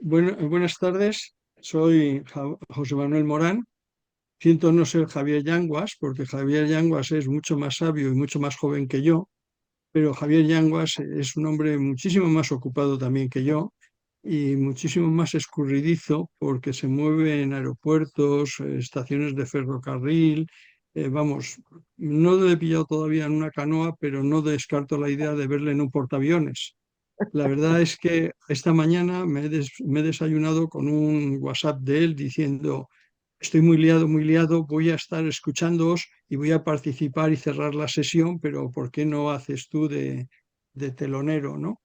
Buenas tardes, soy José Manuel Morán. Siento no ser Javier Yanguas, porque Javier Yanguas es mucho más sabio y mucho más joven que yo, pero Javier Yanguas es un hombre muchísimo más ocupado también que yo y muchísimo más escurridizo porque se mueve en aeropuertos, estaciones de ferrocarril. Vamos, no lo he pillado todavía en una canoa, pero no descarto la idea de verle en un portaaviones. La verdad es que esta mañana me he desayunado con un WhatsApp de él diciendo: estoy muy liado, voy a estar escuchándoos y voy a participar y cerrar la sesión, pero ¿por qué no haces tú de telonero, ¿no?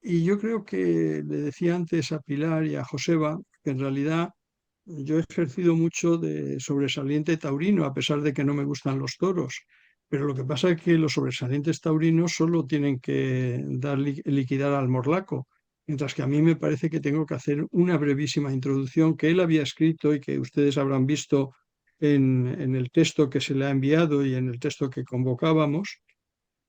Y yo creo que le decía antes a Pilar y a Joseba que en realidad yo he ejercido mucho de sobresaliente taurino, a pesar de que no me gustan los toros. Pero lo que pasa es que los sobresalientes taurinos solo tienen que liquidar al morlaco, mientras que a mí me parece que tengo que hacer una brevísima introducción que él había escrito y que ustedes habrán visto en el texto que se le ha enviado y en el texto que convocábamos.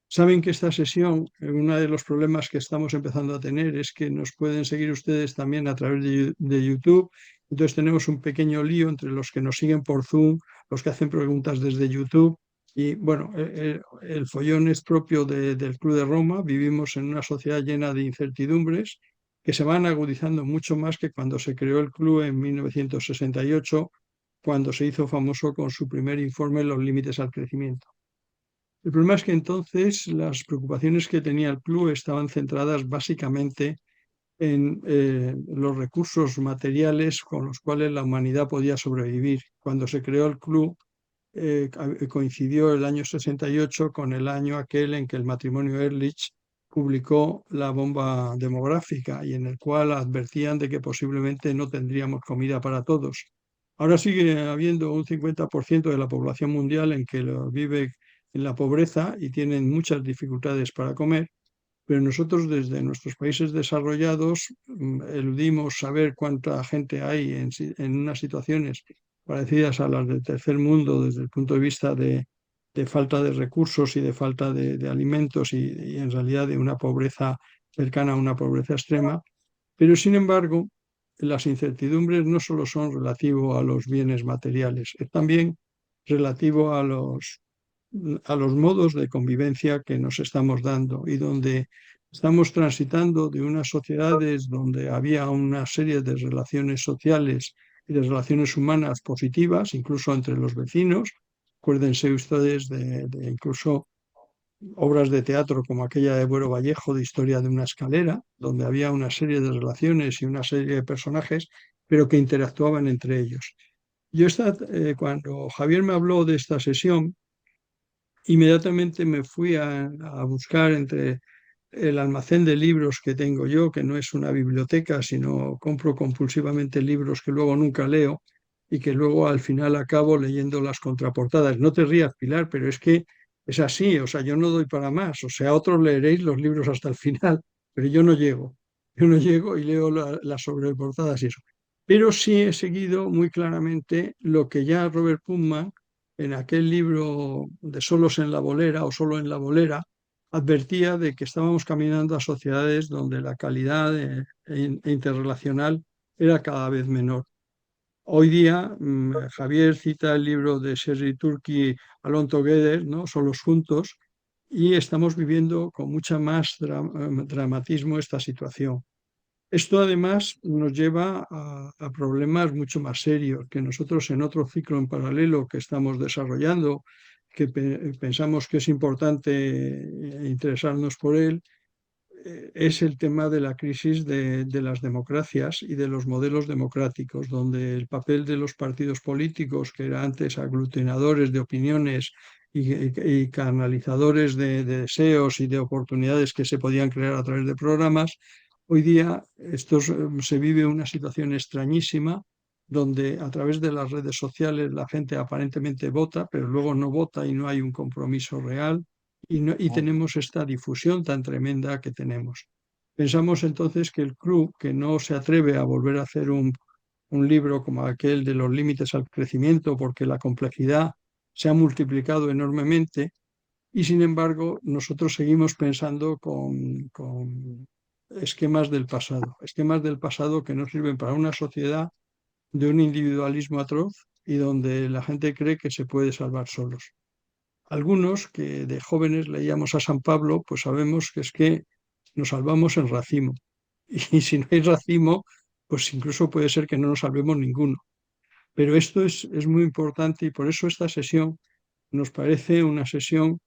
Saben que esta sesión, uno de los problemas que estamos empezando a tener es que nos pueden seguir ustedes también a través de YouTube. Entonces tenemos un pequeño lío entre los que nos siguen por Zoom, los que hacen preguntas desde YouTube. Y bueno, el follón es propio del Club de Roma. Vivimos en una sociedad llena de incertidumbres que se van agudizando mucho más que cuando se creó el club en 1968, cuando se hizo famoso con su primer informe Los límites al crecimiento. El problema es que entonces las preocupaciones que tenía el club estaban centradas básicamente en los recursos materiales con los cuales la humanidad podía sobrevivir. Cuando se creó el club, coincidió el año 68 con el año aquel en que el matrimonio Ehrlich publicó la bomba demográfica y en el cual advertían de que posiblemente no tendríamos comida para todos. Ahora sigue habiendo un 50% de la población mundial en que vive en la pobreza y tienen muchas dificultades para comer, pero nosotros desde nuestros países desarrollados eludimos saber cuánta gente hay en unas situaciones parecidas a las del tercer mundo desde el punto de vista de falta de recursos y de falta de alimentos y en realidad de una pobreza cercana a una pobreza extrema. Pero sin embargo, las incertidumbres no solo son relativo a los bienes materiales, es también relativo a los modos de convivencia que nos estamos dando y donde estamos transitando de unas sociedades donde había una serie de relaciones sociales y de relaciones humanas positivas, incluso entre los vecinos. Acuérdense ustedes de incluso obras de teatro como aquella de Buero Vallejo de Historia de una escalera, donde había una serie de relaciones y una serie de personajes, pero que interactuaban entre ellos. Cuando Javier me habló de esta sesión, inmediatamente me fui a buscar entre el almacén de libros que tengo yo, que no es una biblioteca, sino compro compulsivamente libros que luego nunca leo y que luego al final acabo leyendo las contraportadas. No te rías, Pilar, pero es que es así, o sea, yo no doy para más, o sea, otros leeréis los libros hasta el final, pero yo no llego. Yo no llego y leo las sobreportadas y eso. Pero sí he seguido muy claramente lo que ya Robert Putnam, en aquel libro de Solos en la bolera o Solo en la bolera, advertía de que estábamos caminando a sociedades donde la calidad interrelacional era cada vez menor. Hoy día, Javier cita el libro de Sherry Turkey, Alone Together, ¿no? Solos juntos, y estamos viviendo con mucha más dramatismo esta situación. Esto además nos lleva a problemas mucho más serios que nosotros en otro ciclo en paralelo que estamos desarrollando, que pensamos que es importante interesarnos por él. Es el tema de la crisis de las democracias y de los modelos democráticos, donde el papel de los partidos políticos, que era antes aglutinadores de opiniones y canalizadores de deseos y de oportunidades que se podían crear a través de programas, hoy día se vive una situación extrañísima donde a través de las redes sociales la gente aparentemente vota, pero luego no vota y no hay un compromiso real y tenemos esta difusión tan tremenda que tenemos. Pensamos entonces que el club, que no se atreve a volver a hacer un libro como aquel de los límites al crecimiento, porque la complejidad se ha multiplicado enormemente, y sin embargo nosotros seguimos pensando con esquemas del pasado que no sirven para una sociedad de un individualismo atroz y donde la gente cree que se puede salvar solos. Algunos que de jóvenes leíamos a San Pablo, pues sabemos que es que nos salvamos en racimo. Y si no hay racimo, pues incluso puede ser que no nos salvemos ninguno. Pero esto es muy importante y por eso esta sesión nos parece una sesión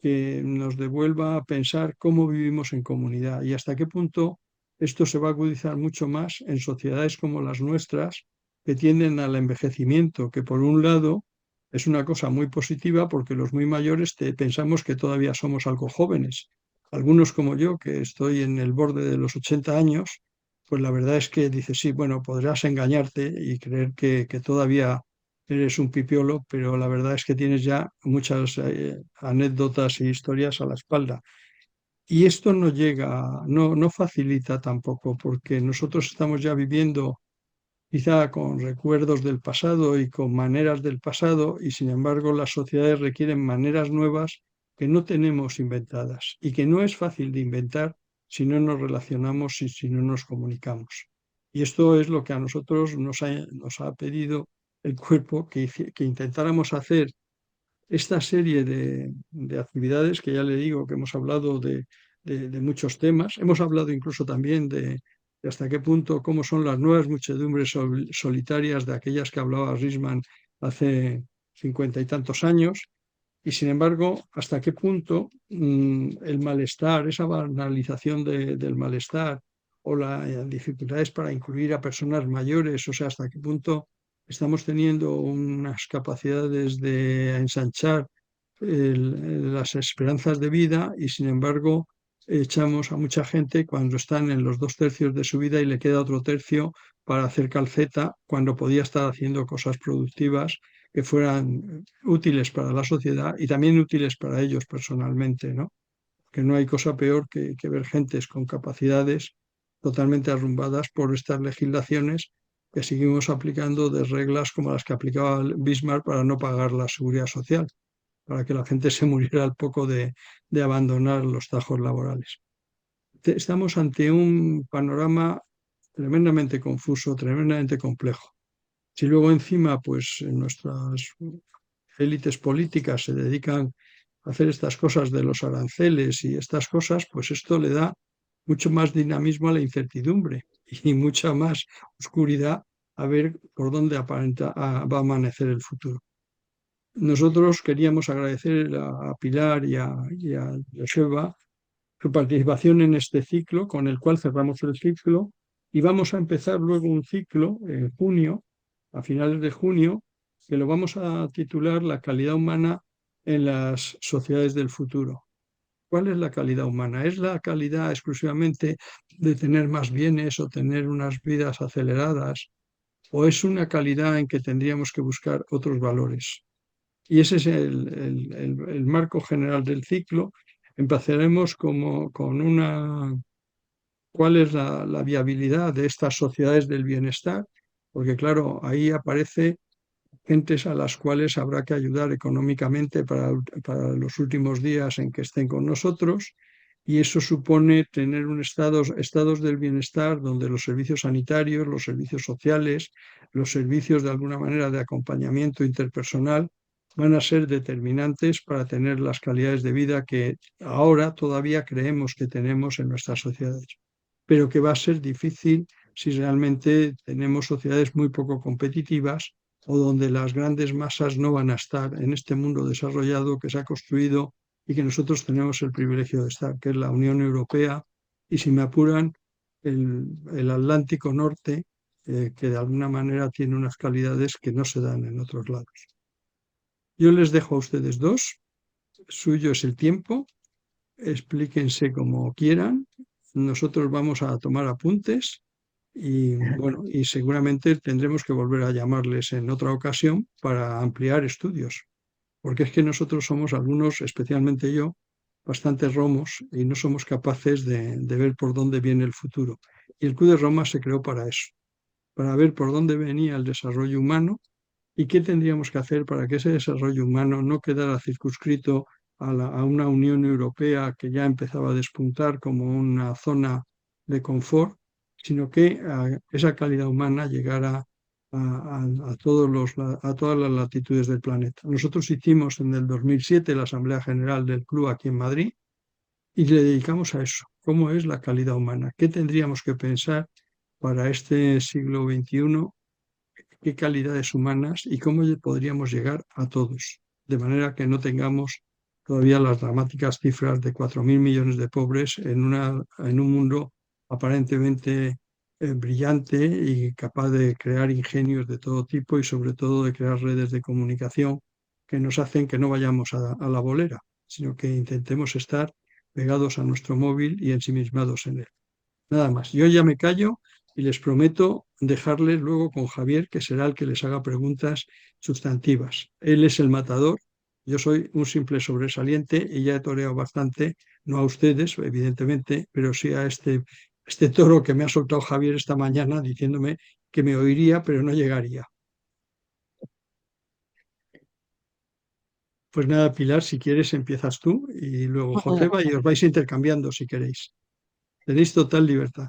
que nos devuelva a pensar cómo vivimos en comunidad y hasta qué punto esto se va a agudizar mucho más en sociedades como las nuestras, que tienden al envejecimiento, que por un lado es una cosa muy positiva porque los muy mayores pensamos que todavía somos algo jóvenes. Algunos como yo, que estoy en el borde de los 80 años, pues la verdad es que dices, sí, bueno, podrás engañarte y creer que todavía eres un pipiolo, pero la verdad es que tienes ya muchas anécdotas e historias a la espalda. Y esto no llega, no facilita tampoco, porque nosotros estamos ya viviendo quizá con recuerdos del pasado y con maneras del pasado, y sin embargo las sociedades requieren maneras nuevas que no tenemos inventadas y que no es fácil de inventar si no nos relacionamos y si no nos comunicamos. Y esto es lo que a nosotros nos ha pedido el cuerpo, que intentáramos hacer esta serie de actividades que ya le digo que hemos hablado de muchos temas. Hemos hablado incluso también de hasta qué punto, cómo son las nuevas muchedumbres solitarias de aquellas que hablaba Risman hace 50 y tantos años. Y sin embargo, hasta qué punto el malestar, esa banalización del malestar o las dificultades para incluir a personas mayores, o sea, hasta qué punto estamos teniendo unas capacidades de ensanchar las esperanzas de vida y sin embargo echamos a mucha gente cuando están en los 2 tercios de su vida y le queda otro tercio para hacer calceta cuando podía estar haciendo cosas productivas que fueran útiles para la sociedad y también útiles para ellos personalmente, ¿no? Que no hay cosa peor que ver gentes con capacidades totalmente arrumbadas por estas legislaciones que seguimos aplicando de reglas como las que aplicaba Bismarck para no pagar la seguridad social, para que la gente se muriera al poco de abandonar los trabajos laborales. Estamos ante un panorama tremendamente confuso, tremendamente complejo. Si luego encima, pues nuestras élites políticas se dedican a hacer estas cosas de los aranceles y estas cosas, pues esto le da mucho más dinamismo a la incertidumbre y mucha más oscuridad a ver por dónde va a amanecer el futuro. Nosotros queríamos agradecer a Pilar y a Joseba su participación en este ciclo, con el cual cerramos el ciclo, y vamos a empezar luego un ciclo en junio, a finales de junio, que lo vamos a titular La calidad humana en las sociedades del futuro. ¿Cuál es la calidad humana? ¿Es la calidad exclusivamente de tener más bienes o tener unas vidas aceleradas? ¿O es una calidad en que tendríamos que buscar otros valores? Y ese es el marco general del ciclo. Empezaremos con cuál es la viabilidad de estas sociedades del bienestar, porque claro, ahí aparece gentes a las cuales habrá que ayudar económicamente para los últimos días en que estén con nosotros, y eso supone tener estados del bienestar donde los servicios sanitarios, los servicios sociales, los servicios de alguna manera de acompañamiento interpersonal van a ser determinantes para tener las calidades de vida que ahora todavía creemos que tenemos en nuestras sociedades, pero que va a ser difícil si realmente tenemos sociedades muy poco competitivas o donde las grandes masas no van a estar en este mundo desarrollado que se ha construido y que nosotros tenemos el privilegio de estar, que es la Unión Europea y, si me apuran, el Atlántico Norte, que de alguna manera tiene unas calidades que no se dan en otros lados. Yo les dejo a ustedes dos, suyo es el tiempo, explíquense como quieran, nosotros vamos a tomar apuntes y bueno, y seguramente tendremos que volver a llamarles en otra ocasión para ampliar estudios, porque es que nosotros somos algunos, especialmente yo, bastante romos y no somos capaces de ver por dónde viene el futuro. Y el Q de Roma se creó para eso, para ver por dónde venía el desarrollo humano y qué tendríamos que hacer para que ese desarrollo humano no quedara circunscrito a una Unión Europea que ya empezaba a despuntar como una zona de confort, sino que esa calidad humana llegara a todas las latitudes del planeta. Nosotros hicimos en el 2007 la Asamblea General del Club aquí en Madrid y le dedicamos a eso. ¿Cómo es la calidad humana? ¿Qué tendríamos que pensar para este siglo XXI? ¿Qué calidades humanas y cómo podríamos llegar a todos? De manera que no tengamos todavía las dramáticas cifras de 4.000 millones de pobres en un mundo aparentemente brillante y capaz de crear ingenios de todo tipo y sobre todo de crear redes de comunicación que nos hacen que no vayamos a la bolera, sino que intentemos estar pegados a nuestro móvil y ensimismados en él. Nada más. Yo ya me callo y les prometo dejarles luego con Javier, que será el que les haga preguntas sustantivas. Él es el matador, yo soy un simple sobresaliente y ya he toreado bastante, no a ustedes, evidentemente, pero sí a este toro que me ha soltado Javier esta mañana diciéndome que me oiría, pero no llegaría. Pues nada, Pilar, si quieres empiezas tú y luego Joseba y os vais intercambiando si queréis. Tenéis total libertad.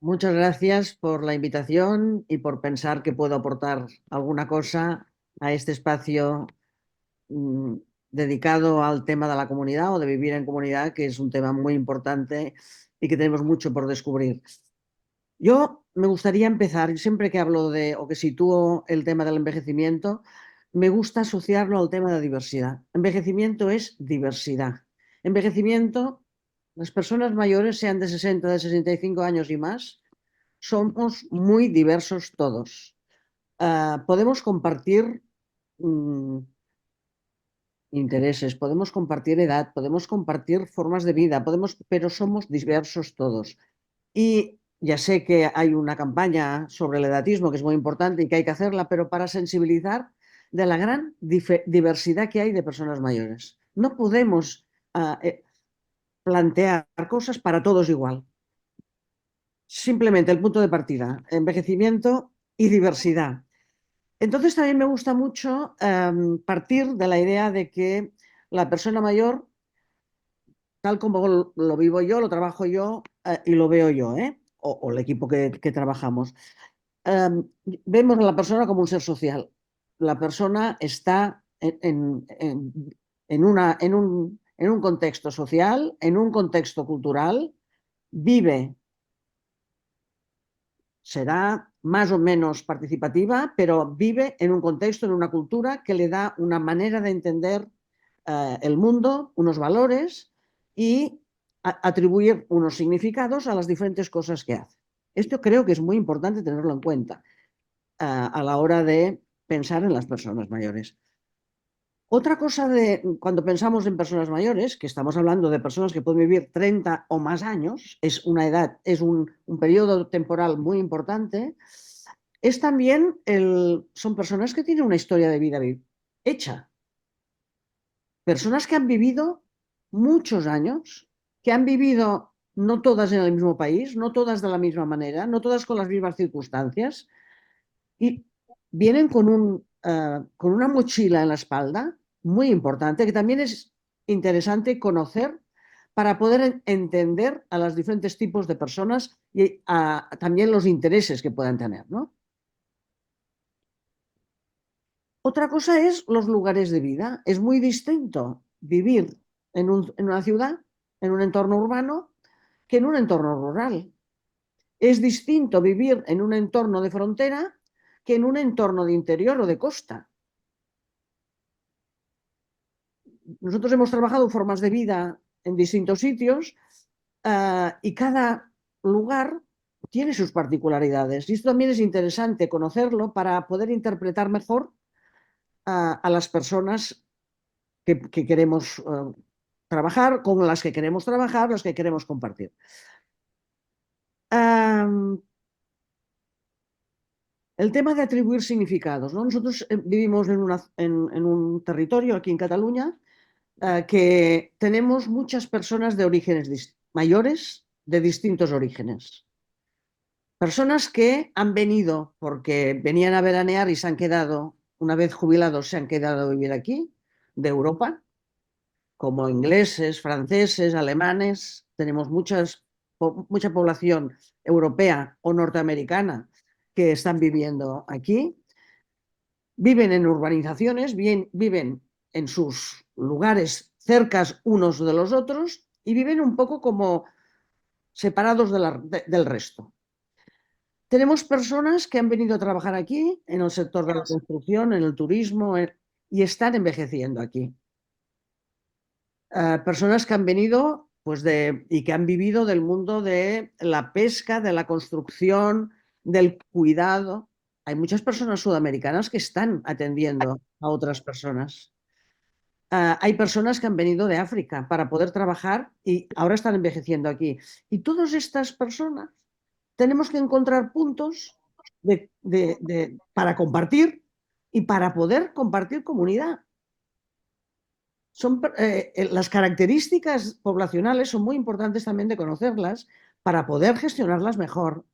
Muchas gracias por la invitación y por pensar que puedo aportar alguna cosa a este espacio mm, dedicado al tema de la comunidad o de vivir en comunidad, que es un tema muy importante y que tenemos mucho por descubrir. Yo me gustaría empezar, siempre que hablo de o que sitúo el tema del envejecimiento, me gusta asociarlo al tema de la diversidad. Envejecimiento es diversidad. Envejecimiento, las personas mayores, sean de 60, de 65 años y más, somos muy diversos todos. Podemos compartir intereses, podemos compartir edad, podemos compartir formas de vida, pero somos diversos todos. Y ya sé que hay una campaña sobre el edatismo que es muy importante y que hay que hacerla, pero para sensibilizar de la gran diversidad que hay de personas mayores. No podemos plantear cosas para todos igual. Simplemente el punto de partida, envejecimiento y diversidad. Entonces también me gusta mucho partir de la idea de que la persona mayor, tal como lo vivo yo, lo trabajo yo y lo veo yo, o el equipo que trabajamos, vemos a la persona como un ser social. La persona está en un contexto social, en un contexto cultural, vive, será más o menos participativa, pero vive en un contexto, en una cultura que le da una manera de entender el mundo, unos valores y atribuir unos significados a las diferentes cosas que hace. Esto creo que es muy importante tenerlo en cuenta a la hora de pensar en las personas mayores. Otra cosa de cuando pensamos en personas mayores, que estamos hablando de personas que pueden vivir 30 o más años, es una edad, es un periodo temporal muy importante, es también son personas que tienen una historia de vida hecha, personas que han vivido muchos años, que han vivido no todas en el mismo país, no todas de la misma manera, no todas con las mismas circunstancias, y vienen con una mochila en la espalda muy importante, que también es interesante conocer para poder entender a los diferentes tipos de personas y también los intereses que puedan tener, ¿no? Otra cosa es los lugares de vida. Es muy distinto vivir en una ciudad, en un entorno urbano, que en un entorno rural. Es distinto vivir en un entorno de frontera que en un entorno de interior o de costa. Nosotros hemos trabajado formas de vida en distintos sitios y cada lugar tiene sus particularidades. Y esto también es interesante conocerlo para poder interpretar mejor a las personas que queremos trabajar, con las que queremos trabajar, las que queremos compartir. El tema de atribuir significados, ¿no? Nosotros vivimos en un territorio aquí en Cataluña que tenemos muchas personas de orígenes mayores, de distintos orígenes. Personas que han venido porque venían a veranear y se han quedado, una vez jubilados, se han quedado a vivir aquí, de Europa, como ingleses, franceses, alemanes. Tenemos muchas mucha población europea o norteamericana que están viviendo aquí. Viven en urbanizaciones, viven en sus lugares cercas unos de los otros y viven un poco como separados del resto. Tenemos personas que han venido a trabajar aquí en el sector de la construcción, en el turismo, y están envejeciendo aquí. Personas que han venido y que han vivido del mundo de la pesca, de la construcción, del cuidado. Hay muchas personas sudamericanas que están atendiendo a otras personas. Hay personas que han venido de África para poder trabajar y ahora están envejeciendo aquí. Y todas estas personas tenemos que encontrar puntos para compartir y para poder compartir comunidad. Las características poblacionales son muy importantes también de conocerlas para poder gestionarlas mejor.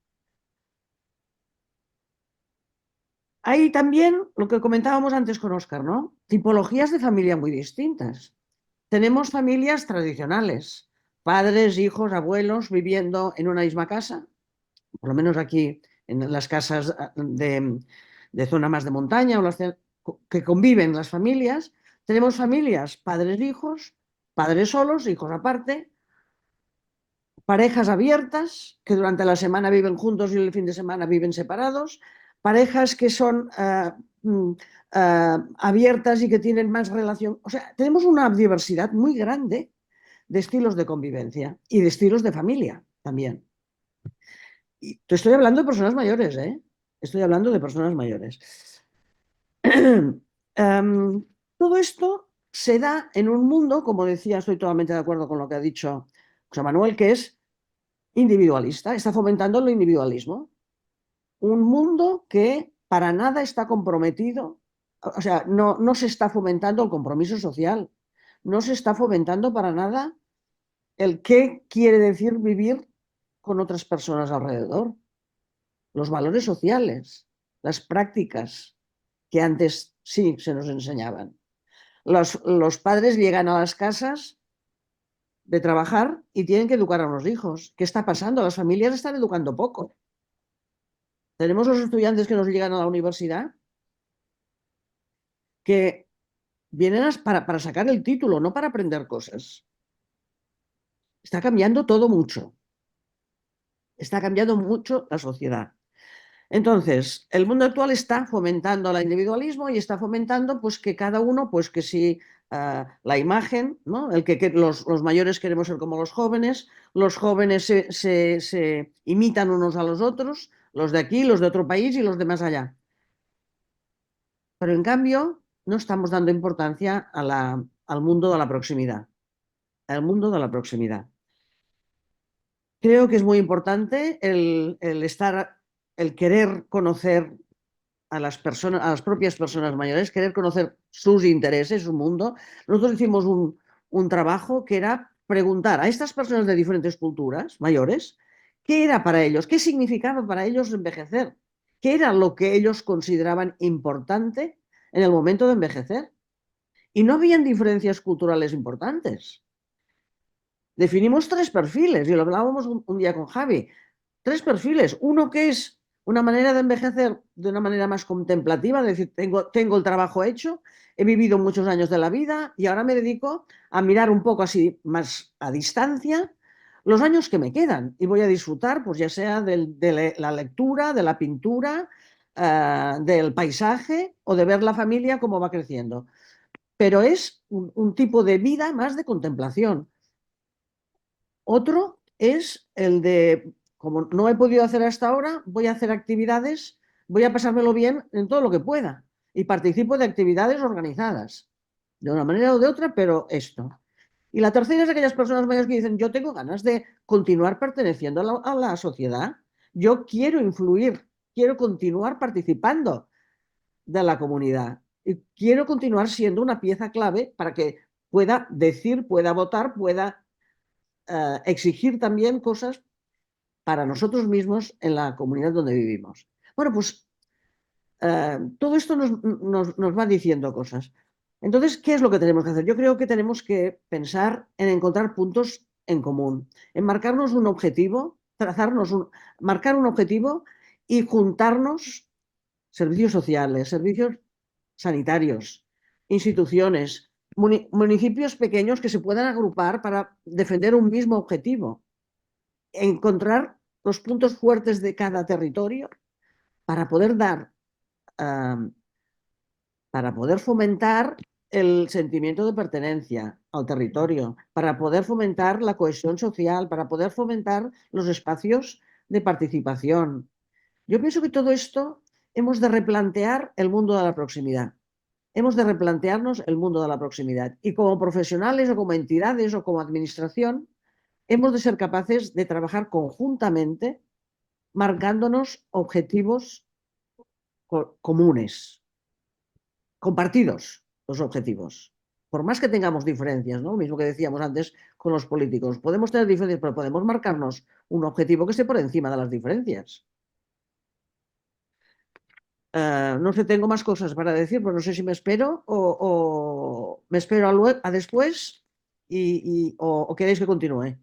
Hay también lo que comentábamos antes con Óscar, ¿no? Tipologías de familia muy distintas. Tenemos familias tradicionales, padres, hijos, abuelos viviendo en una misma casa, por lo menos aquí en las casas de zona más de montaña o que conviven las familias. Tenemos familias, padres, hijos, padres solos, hijos aparte, parejas abiertas que durante la semana viven juntos y el fin de semana viven separados, parejas que son abiertas y que tienen más relación. O sea, tenemos una diversidad muy grande de estilos de convivencia y de estilos de familia también. Y te estoy hablando de personas mayores, ¿eh? Estoy hablando de personas mayores. Todo esto se da en un mundo, como decía, estoy totalmente de acuerdo con lo que ha dicho José Manuel, que es individualista, está fomentando el individualismo. Un mundo que para nada está comprometido, o sea, no se está fomentando el compromiso social, no se está fomentando para nada el qué quiere decir vivir con otras personas alrededor, los valores sociales, las prácticas que antes sí se nos enseñaban. Los padres llegan a las casas de trabajar y tienen que educar a los hijos. ¿Qué está pasando? Las familias están educando poco. Tenemos los estudiantes que nos llegan a la universidad que vienen para sacar el título, no para aprender cosas. Está cambiando todo mucho. Está cambiando mucho la sociedad. Entonces, el mundo actual está fomentando el individualismo y está fomentando pues, que cada uno, pues que si la imagen, ¿no? Los mayores queremos ser como los jóvenes se imitan unos a los otros, los de aquí, los de otro país y los de más allá. Pero en cambio, no estamos dando importancia al mundo de la proximidad. Al mundo de la proximidad. Creo que es muy importante el querer conocer a las personas, a las propias personas mayores, querer conocer sus intereses, su mundo. Nosotros hicimos un trabajo que era preguntar a estas personas de diferentes culturas mayores qué era para ellos, qué significaba para ellos envejecer, qué era lo que ellos consideraban importante en el momento de envejecer. Y no habían diferencias culturales importantes. Definimos tres perfiles, y lo hablábamos un día con Javi. Tres perfiles. Uno que es una manera de envejecer de una manera más contemplativa, es decir, tengo el trabajo hecho, he vivido muchos años de la vida y ahora me dedico a mirar un poco así más a distancia los años que me quedan y voy a disfrutar, pues ya sea de la lectura, de la pintura, del paisaje o de ver la familia cómo va creciendo. Pero es un tipo de vida más de contemplación. Otro es el de, como no he podido hacer hasta ahora, voy a hacer actividades, voy a pasármelo bien en todo lo que pueda y participo de actividades organizadas, de una manera o de otra, pero esto. Y la tercera es aquellas personas mayores que dicen, yo tengo ganas de continuar perteneciendo a la sociedad, yo quiero influir, quiero continuar participando de la comunidad y quiero continuar siendo una pieza clave para que pueda decir, pueda votar, pueda exigir también cosas para nosotros mismos en la comunidad donde vivimos. Bueno, pues todo esto nos va diciendo cosas. Entonces, ¿qué es lo que tenemos que hacer? Yo creo que tenemos que pensar en encontrar puntos en común, en marcarnos un objetivo, marcar un objetivo y juntarnos servicios sociales, servicios sanitarios, instituciones, municipios pequeños que se puedan agrupar para defender un mismo objetivo, encontrar los puntos fuertes de cada territorio para poder dar, para poder fomentar el sentimiento de pertenencia al territorio, para poder fomentar la cohesión social, para poder fomentar los espacios de participación. Yo pienso que todo esto hemos de replantear el mundo de la proximidad. Hemos de replantearnos el mundo de la proximidad. Y como profesionales o como entidades o como administración, hemos de ser capaces de trabajar conjuntamente, marcándonos objetivos comunes, compartidos los objetivos. Por más que tengamos diferencias, ¿no? Lo mismo que decíamos antes con los políticos. Podemos tener diferencias, pero podemos marcarnos un objetivo que esté por encima de las diferencias. No sé, tengo más cosas para decir, pero no sé si me espero o me espero a después o queréis que continúe.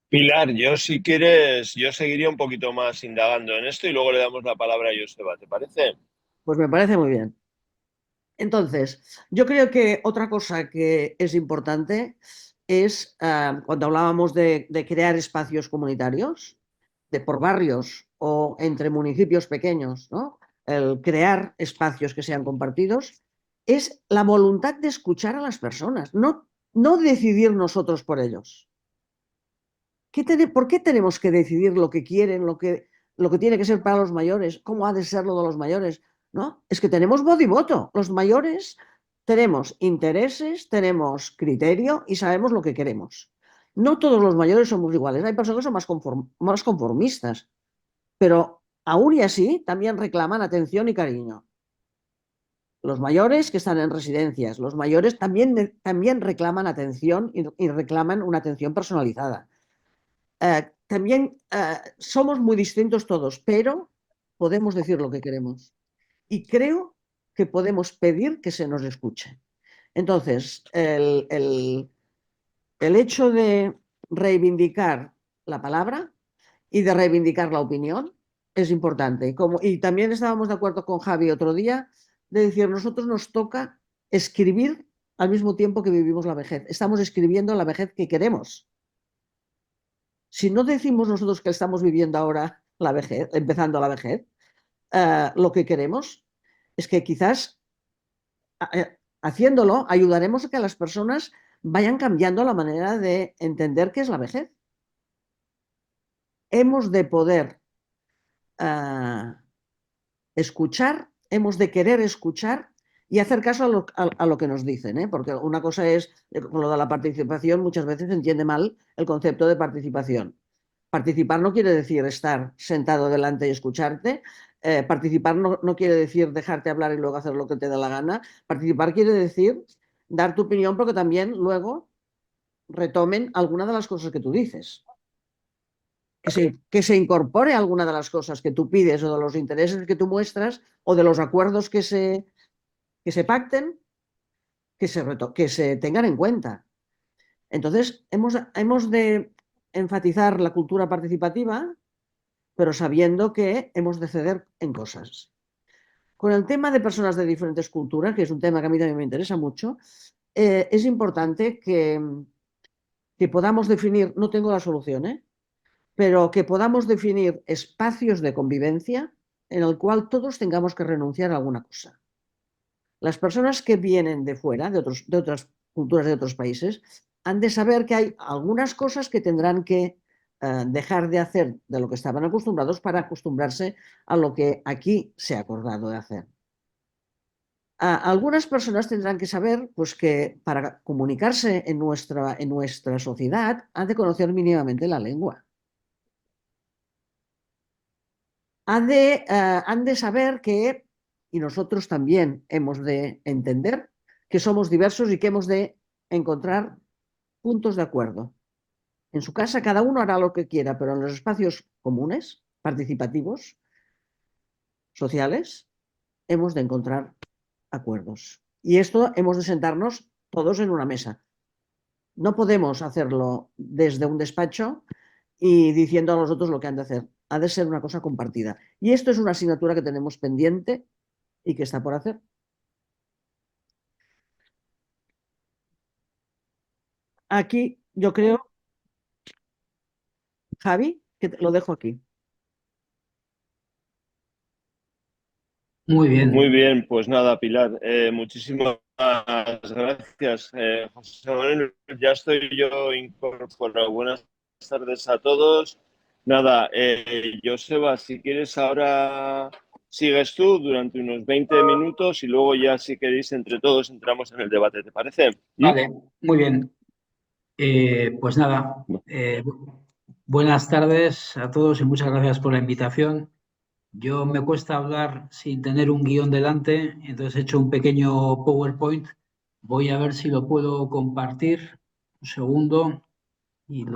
Pilar, yo si quieres, yo seguiría un poquito más indagando en esto y luego le damos la palabra a Joseba, ¿te parece? Pues me parece muy bien. Entonces, yo creo que otra cosa que es importante es cuando hablábamos de crear espacios comunitarios, de por barrios o entre municipios pequeños, ¿no? El crear espacios que sean compartidos, es la voluntad de escuchar a las personas, no decidir nosotros por ellos. ¿Por qué tenemos que decidir lo que quieren, lo que tiene que ser para los mayores? ¿Cómo ha de ser lo de los mayores? ¿No? Es que tenemos voz y voto. Los mayores tenemos intereses, tenemos criterio y sabemos lo que queremos. No todos los mayores somos iguales. Hay personas que son más conformistas, pero aún y así también reclaman atención y cariño. Los mayores que están en residencias, los mayores también reclaman atención y reclaman una atención personalizada. También somos muy distintos todos, pero podemos decir lo que queremos. Y creo que podemos pedir que se nos escuche. Entonces, el hecho de reivindicar la palabra y de reivindicar la opinión es importante. Y también estábamos de acuerdo con Javi otro día de decir, nosotros nos toca escribir al mismo tiempo que vivimos la vejez. Estamos escribiendo la vejez que queremos. Si no decimos nosotros que estamos viviendo ahora la vejez, empezando la vejez, lo que queremos es que quizás haciéndolo ayudaremos a que las personas vayan cambiando la manera de entender qué es la vejez. Hemos de poder escuchar, hemos de querer escuchar y hacer caso a lo que nos dicen, ¿eh? Porque una cosa es, con lo de la participación, muchas veces se entiende mal el concepto de participación. Participar no quiere decir estar sentado delante y escucharte. Participar no quiere decir dejarte hablar y luego hacer lo que te dé la gana. Participar quiere decir dar tu opinión, porque también luego retomen alguna de las cosas que tú dices. Que se incorpore alguna de las cosas que tú pides o de los intereses que tú muestras o de los acuerdos que se pacten, que se tengan en cuenta. Entonces, hemos de enfatizar la cultura participativa, pero sabiendo que hemos de ceder en cosas. Con el tema de personas de diferentes culturas, que es un tema que a mí también me interesa mucho, es importante que podamos definir, no tengo la solución, pero que podamos definir espacios de convivencia en el cual todos tengamos que renunciar a alguna cosa. Las personas que vienen de fuera, de otras culturas de otros países, han de saber que hay algunas cosas que tendrán que dejar de hacer de lo que estaban acostumbrados para acostumbrarse a lo que aquí se ha acordado de hacer. Algunas personas tendrán que saber pues, que para comunicarse en nuestra sociedad han de conocer mínimamente la lengua. Han de saber que, y nosotros también hemos de entender, que somos diversos y que hemos de encontrar puntos de acuerdo. En su casa cada uno hará lo que quiera, pero en los espacios comunes participativos, sociales, hemos de encontrar acuerdos. Y esto hemos de sentarnos todos en una mesa. No podemos hacerlo desde un despacho y diciendo a los otros lo que han de hacer. Ha de ser una cosa compartida. Y esto es una asignatura que tenemos pendiente y que está por hacer. Aquí yo creo, Javi, que lo dejo aquí. Muy bien. Muy bien, pues nada, Pilar, muchísimas gracias. José Manuel, ya estoy yo incorporado. Buenas tardes a todos. Nada, Joseba, si quieres ahora sigues tú durante unos 20 minutos y luego ya si queréis entre todos entramos en el debate, ¿te parece? Vale, muy bien. Pues nada, buenas tardes a todos y muchas gracias por la invitación. Yo me cuesta hablar sin tener un guión delante, entonces he hecho un pequeño PowerPoint. Voy a ver si lo puedo compartir. Un segundo. Y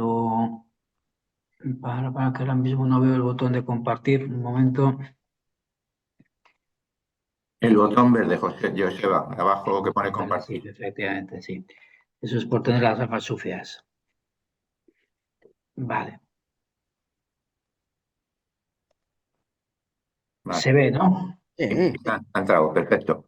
para que ahora mismo no veo el botón de compartir. Un momento. El botón verde, Joseba, abajo que pone Vale, compartir. sí, efectivamente, sí. Eso es por tener las gafas sucias. Vale. Vale. Se ve, ¿no? Ha entrado, perfecto.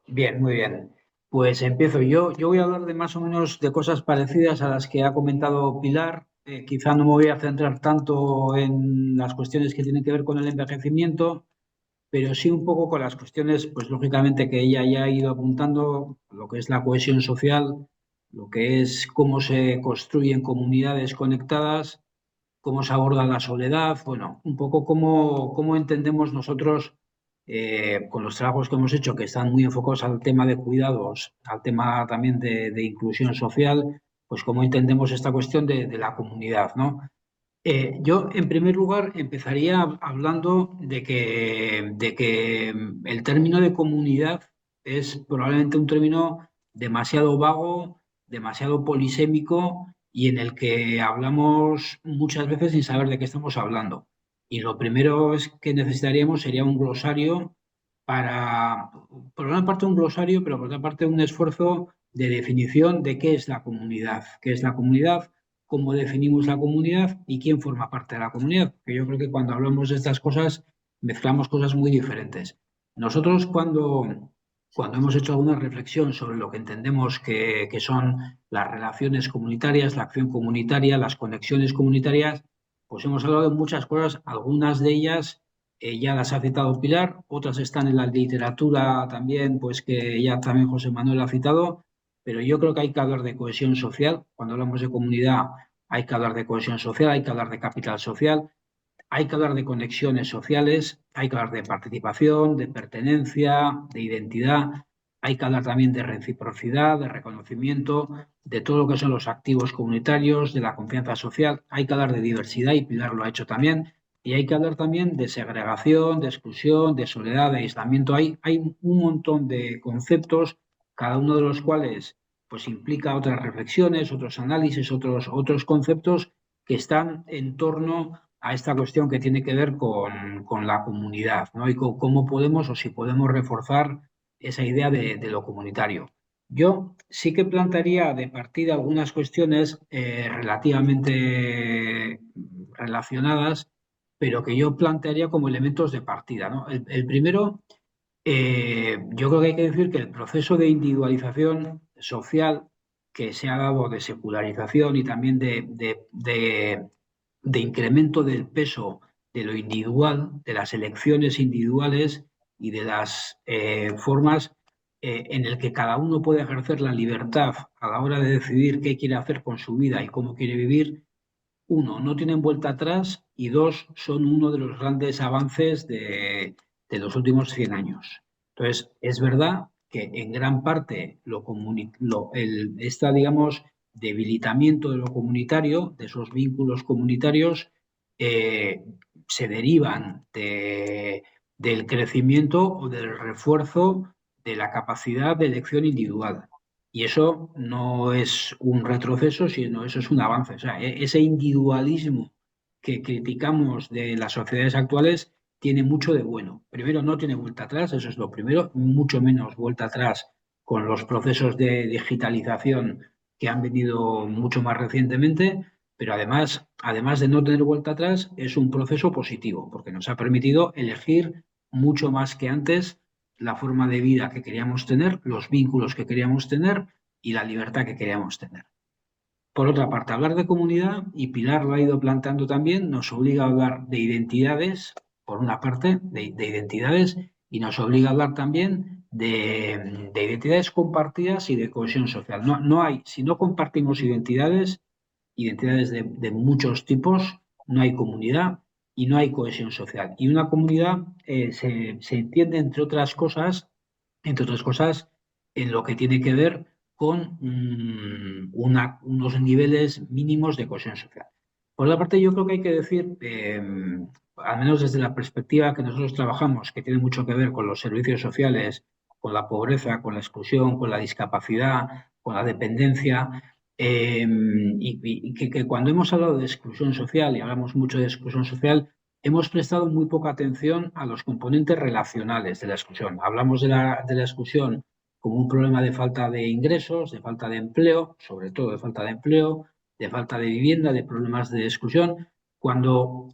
Bien, muy bien. Pues empiezo yo. Yo voy a hablar de más o menos de cosas parecidas a las que ha comentado Pilar. Quizá no me voy a centrar tanto en las cuestiones que tienen que ver con el envejecimiento, pero sí un poco con las cuestiones, pues lógicamente que ella ya ha ido apuntando, lo que es la cohesión social, lo que es cómo se construyen comunidades conectadas, cómo se aborda la soledad, bueno, un poco cómo entendemos nosotros con los trabajos que hemos hecho, que están muy enfocados al tema de cuidados, al tema también de inclusión social, pues cómo entendemos esta cuestión de la comunidad, ¿no? Yo, en primer lugar, empezaría hablando de que el término de comunidad es probablemente un término demasiado vago, demasiado polisémico y en el que hablamos muchas veces sin saber de qué estamos hablando. Y lo primero es que necesitaríamos sería un glosario por una parte un glosario, pero por otra parte un esfuerzo de definición de qué es la comunidad, cómo definimos la comunidad y quién forma parte de la comunidad. Que yo creo que cuando hablamos de estas cosas mezclamos cosas muy diferentes. Nosotros cuando hemos hecho alguna reflexión sobre lo que entendemos que son las relaciones comunitarias, la acción comunitaria, las conexiones comunitarias, pues hemos hablado de muchas cosas, algunas de ellas ya las ha citado Pilar, otras están en la literatura también, pues que ya también José Manuel ha citado, pero yo creo que hay que hablar de cohesión social. Cuando hablamos de comunidad hay que hablar de cohesión social, hay que hablar de capital social, hay que hablar de conexiones sociales, hay que hablar de participación, de pertenencia, de identidad, hay que hablar también de reciprocidad, de reconocimiento, de todo lo que son los activos comunitarios, de la confianza social, hay que hablar de diversidad, y Pilar lo ha hecho también, y hay que hablar también de segregación, de exclusión, de soledad, de aislamiento. Hay un montón de conceptos, cada uno de los cuales pues implica otras reflexiones, otros análisis, otros conceptos que están en torno a esta cuestión que tiene que ver con la comunidad, ¿no? Y cómo podemos o si podemos reforzar esa idea de lo comunitario. Yo sí que plantearía de partida algunas cuestiones relativamente relacionadas, pero que yo plantearía como elementos de partida, ¿no? El primero, yo creo que hay que decir que el proceso de individualización social que se ha dado de secularización y también de incremento del peso de lo individual, de las elecciones individuales y de las formas en el que cada uno puede ejercer la libertad a la hora de decidir qué quiere hacer con su vida y cómo quiere vivir, uno, no tienen vuelta atrás y dos, son uno de los grandes avances de los últimos 100 años. Entonces, es verdad que en gran parte digamos, debilitamiento de lo comunitario, de esos vínculos comunitarios, se derivan del crecimiento o del refuerzo de la capacidad de elección individual. Y eso no es un retroceso, sino eso es un avance. O sea, ese individualismo que criticamos de las sociedades actuales tiene mucho de bueno. Primero, no tiene vuelta atrás, eso es lo primero, mucho menos vuelta atrás con los procesos de digitalización que han venido mucho más recientemente, pero además de no tener vuelta atrás, es un proceso positivo, porque nos ha permitido elegir mucho más que antes la forma de vida que queríamos tener, los vínculos que queríamos tener y la libertad que queríamos tener. Por otra parte, hablar de comunidad, y Pilar lo ha ido planteando también, nos obliga a hablar de identidades, por una parte, de identidades, y nos obliga a hablar también de identidades compartidas y de cohesión social. Si no compartimos identidades de muchos tipos, no hay comunidad y no hay cohesión social. Y una comunidad se entiende, entre otras cosas, en lo que tiene que ver con unos niveles mínimos de cohesión social. Por otra parte, yo creo que hay que decir, al menos desde la perspectiva que nosotros trabajamos, que tiene mucho que ver con los servicios sociales, con la pobreza, con la exclusión, con la discapacidad, con la dependencia, y que cuando hemos hablado de exclusión social, y hablamos mucho de exclusión social, hemos prestado muy poca atención a los componentes relacionales de la exclusión. Hablamos de la exclusión como un problema de falta de ingresos, de falta de empleo, sobre todo de falta de empleo, de falta de vivienda, de problemas de exclusión, cuando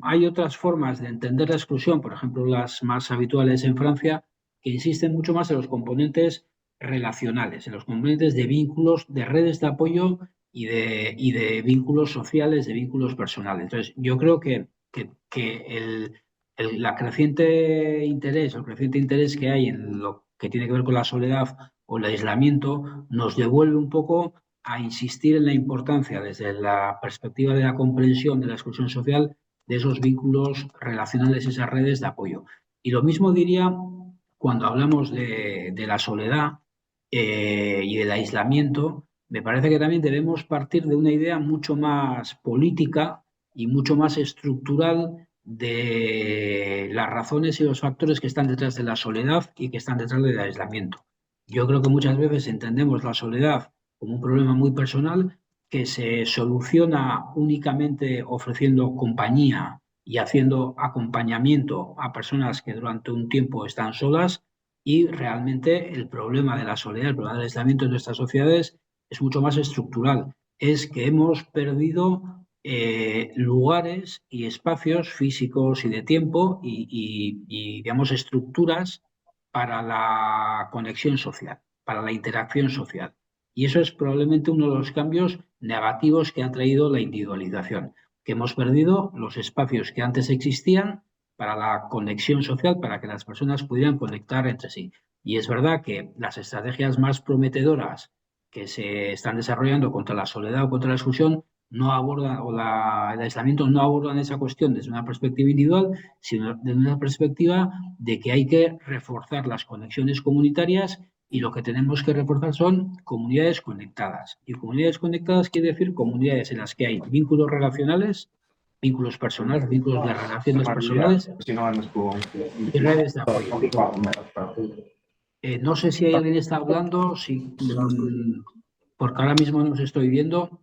hay otras formas de entender la exclusión, por ejemplo, las más habituales en Francia, que insisten mucho más en los componentes relacionales, en los componentes de vínculos, de redes de apoyo y de vínculos sociales, de vínculos personales. Entonces, yo creo que el creciente interés que hay en lo que tiene que ver con la soledad o el aislamiento nos devuelve un poco a insistir en la importancia, desde la perspectiva de la comprensión de la exclusión social, de esos vínculos relacionales, esas redes de apoyo. Y lo mismo diría cuando hablamos de la soledad y del aislamiento. Me parece que también debemos partir de una idea mucho más política y mucho más estructural de las razones y los factores que están detrás de la soledad y que están detrás del aislamiento. Yo creo que muchas veces entendemos la soledad como un problema muy personal que se soluciona únicamente ofreciendo compañía y haciendo acompañamiento a personas que durante un tiempo están solas, y realmente el problema de la soledad, el problema del aislamiento en nuestras sociedades es mucho más estructural. Es que hemos perdido lugares y espacios físicos y de tiempo y, digamos, estructuras para la conexión social, para la interacción social. Y eso es probablemente uno de los cambios negativos que ha traído la individualización, que hemos perdido los espacios que antes existían para la conexión social, para que las personas pudieran conectar entre sí. Y es verdad que las estrategias más prometedoras que se están desarrollando contra la soledad o contra la exclusión no abordan, el aislamiento no abordan esa cuestión desde una perspectiva individual, sino desde una perspectiva de que hay que reforzar las conexiones comunitarias, y lo que tenemos que reforzar son comunidades conectadas. Y comunidades conectadas quiere decir comunidades en las que hay vínculos relacionales, vínculos personales, vínculos de relaciones personales y redes de apoyo. No sé si hay alguien que está hablando, porque ahora mismo no os estoy viendo.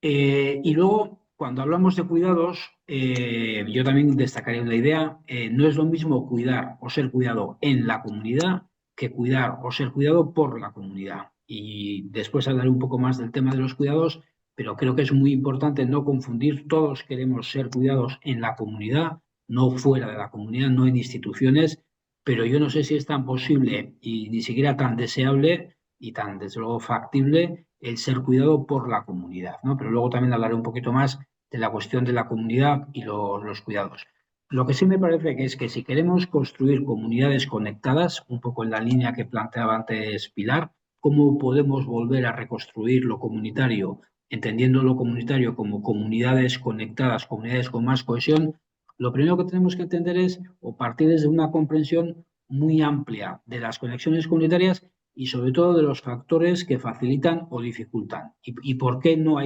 Y luego, cuando hablamos de cuidados, yo también destacaría una idea. No es lo mismo cuidar o ser cuidado en la comunidad que cuidar o ser cuidado por la comunidad. Y después hablaré un poco más del tema de los cuidados, pero creo que es muy importante no confundir. Todos queremos ser cuidados en la comunidad, no fuera de la comunidad, no en instituciones, pero yo no sé si es tan posible y ni siquiera tan deseable y tan, desde luego, factible el ser cuidado por la comunidad, ¿no? Pero luego también hablaré un poquito más de la cuestión de la comunidad y los cuidados. Lo que sí me parece que es que si queremos construir comunidades conectadas, un poco en la línea que planteaba antes Pilar, ¿cómo podemos volver a reconstruir lo comunitario, entendiendo lo comunitario como comunidades conectadas, comunidades con más cohesión? Lo primero que tenemos que entender es, o partir desde una comprensión muy amplia de las conexiones comunitarias y sobre todo de los factores que facilitan o dificultan. ¿Y por qué no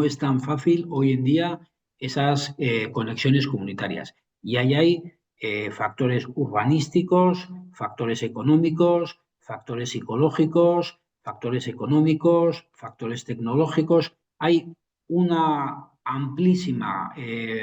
es tan fácil hoy en día esas conexiones comunitarias? Y ahí hay factores urbanísticos, factores económicos, factores psicológicos, factores económicos, factores tecnológicos. Hay una amplísima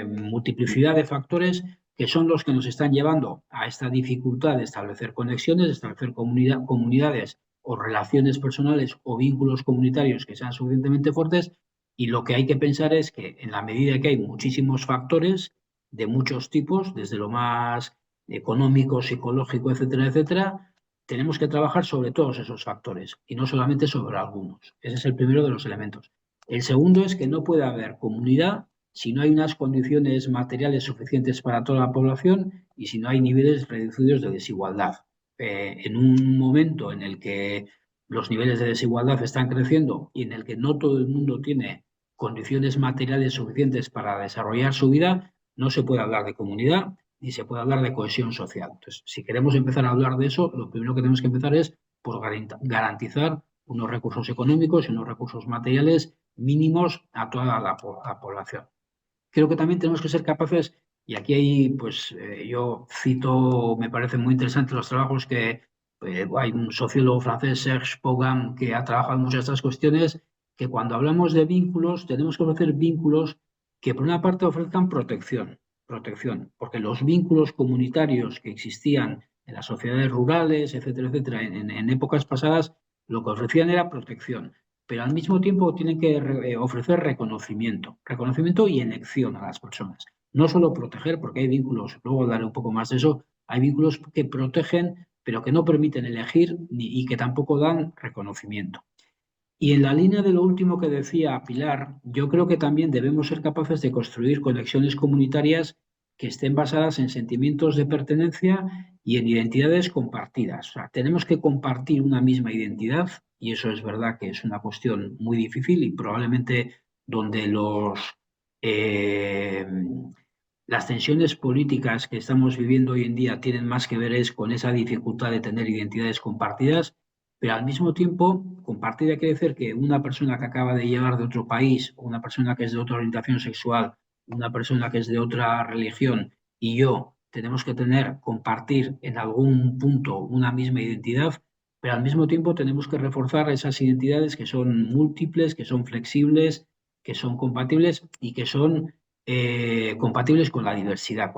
multiplicidad de factores que son los que nos están llevando a esta dificultad de establecer conexiones, de establecer comunidades o relaciones personales o vínculos comunitarios que sean suficientemente fuertes. Y lo que hay que pensar es que en la medida que hay muchísimos factores de muchos tipos, desde lo más económico, psicológico, etcétera, etcétera, tenemos que trabajar sobre todos esos factores y no solamente sobre algunos. Ese es el primero de los elementos. El segundo es que no puede haber comunidad si no hay unas condiciones materiales suficientes para toda la población y si no hay niveles reducidos de desigualdad. En un momento en el que los niveles de desigualdad están creciendo y en el que no todo el mundo tiene condiciones materiales suficientes para desarrollar su vida, no se puede hablar de comunidad ni se puede hablar de cohesión social. Entonces, si queremos empezar a hablar de eso, lo primero que tenemos que empezar es por garantizar unos recursos económicos y unos recursos materiales mínimos a toda la población. Creo que también tenemos que ser capaces, y aquí hay, pues yo cito, me parecen muy interesantes los trabajos que hay un sociólogo francés, Serge Paugan, que ha trabajado en muchas de estas cuestiones, que cuando hablamos de vínculos, tenemos que ofrecer vínculos que por una parte ofrezcan protección, porque los vínculos comunitarios que existían en las sociedades rurales, etcétera, etcétera, en épocas pasadas, lo que ofrecían era protección, pero al mismo tiempo tienen que ofrecer reconocimiento y elección a las personas. No solo proteger, porque hay vínculos, luego hablaré un poco más de eso, hay vínculos que protegen, pero que no permiten elegir y que tampoco dan reconocimiento. Y en la línea de lo último que decía Pilar, yo creo que también debemos ser capaces de construir conexiones comunitarias que estén basadas en sentimientos de pertenencia y en identidades compartidas. O sea, tenemos que compartir una misma identidad y eso es verdad que es una cuestión muy difícil y probablemente donde las tensiones políticas que estamos viviendo hoy en día tienen más que ver es con esa dificultad de tener identidades compartidas, pero al mismo tiempo, compartida quiere decir que una persona que acaba de llegar de otro país, una persona que es de otra orientación sexual, una persona que es de otra religión y yo tenemos que compartir en algún punto una misma identidad, pero al mismo tiempo tenemos que reforzar esas identidades que son múltiples, que son flexibles, que son compatibles y que son compatibles con la diversidad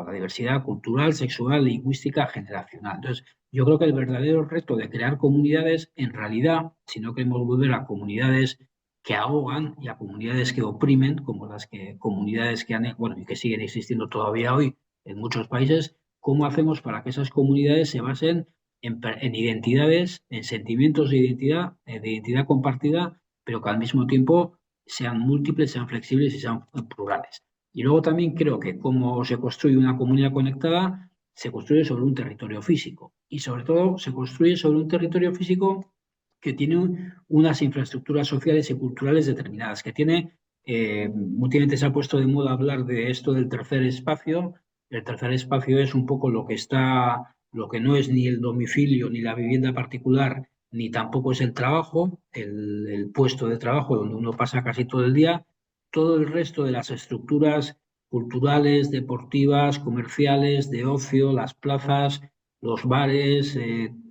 cultural, sexual, lingüística, generacional. Entonces, yo creo que el verdadero reto de crear comunidades, en realidad, si no queremos volver a comunidades que ahogan y a comunidades que oprimen, como las comunidades que y que siguen existiendo todavía hoy en muchos países, ¿cómo hacemos para que esas comunidades se basen en identidades, en sentimientos de identidad compartida, pero que al mismo tiempo sean múltiples, sean flexibles y sean plurales? Y luego también creo que cómo se construye una comunidad conectada se construye sobre un territorio físico y sobre todo se construye sobre un territorio físico que tiene unas infraestructuras sociales y culturales determinadas, que tiene, últimamente se ha puesto de moda hablar de esto del tercer espacio. El tercer espacio es un poco lo que no es ni el domicilio ni la vivienda particular, ni tampoco es el trabajo, el puesto de trabajo donde uno pasa casi todo el día. Todo el resto de las estructuras culturales, deportivas, comerciales, de ocio, las plazas, los bares,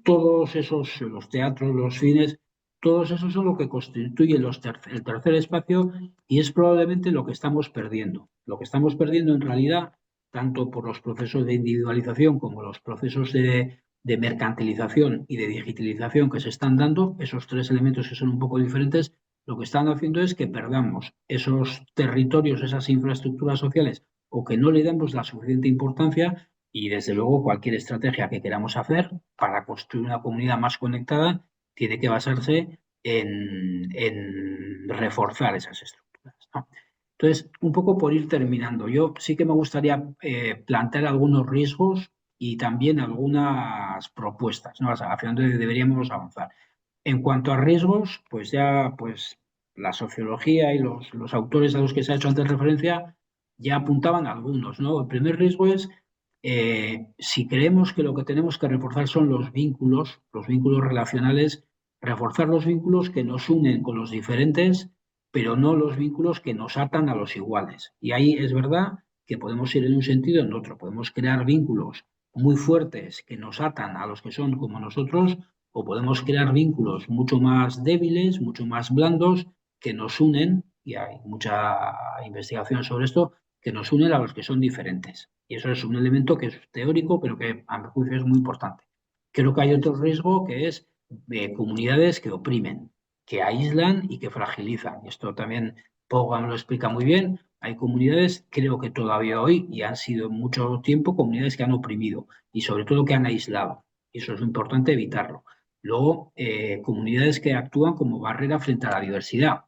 todos esos, los teatros, los cines, todos esos son lo que constituyen el tercer espacio y es probablemente lo que estamos perdiendo. Lo que estamos perdiendo en realidad, tanto por los procesos de individualización como los procesos de mercantilización y de digitalización que se están dando, esos tres elementos que son un poco diferentes, lo que están haciendo es que perdamos esos territorios, esas infraestructuras sociales, o que no le demos la suficiente importancia y, desde luego, cualquier estrategia que queramos hacer para construir una comunidad más conectada tiene que basarse en reforzar esas estructuras, ¿no? Entonces, un poco por ir terminando, yo sí que me gustaría plantear algunos riesgos y también algunas propuestas, ¿no? Hacia dónde deberíamos avanzar. En cuanto a riesgos, pues ya la sociología y los autores a los que se ha hecho antes referencia ya apuntaban a algunos, ¿no? El primer riesgo es si creemos que lo que tenemos que reforzar son los vínculos relacionales, reforzar los vínculos que nos unen con los diferentes, pero no los vínculos que nos atan a los iguales. Y ahí es verdad que podemos ir en un sentido o en otro. Podemos crear vínculos muy fuertes que nos atan a los que son como nosotros, o podemos crear vínculos mucho más débiles, mucho más blandos, que nos unen y hay mucha investigación sobre esto, que nos unen a los que son diferentes. Y eso es un elemento que es teórico, pero que a mi juicio es muy importante. Creo que hay otro riesgo que es comunidades que oprimen, que aíslan y que fragilizan. Esto también Pogam lo explica muy bien. Hay comunidades, creo que todavía hoy, y han sido mucho tiempo, comunidades que han oprimido y sobre todo que han aislado. Y eso es importante evitarlo. Luego, comunidades que actúan como barrera frente a la diversidad.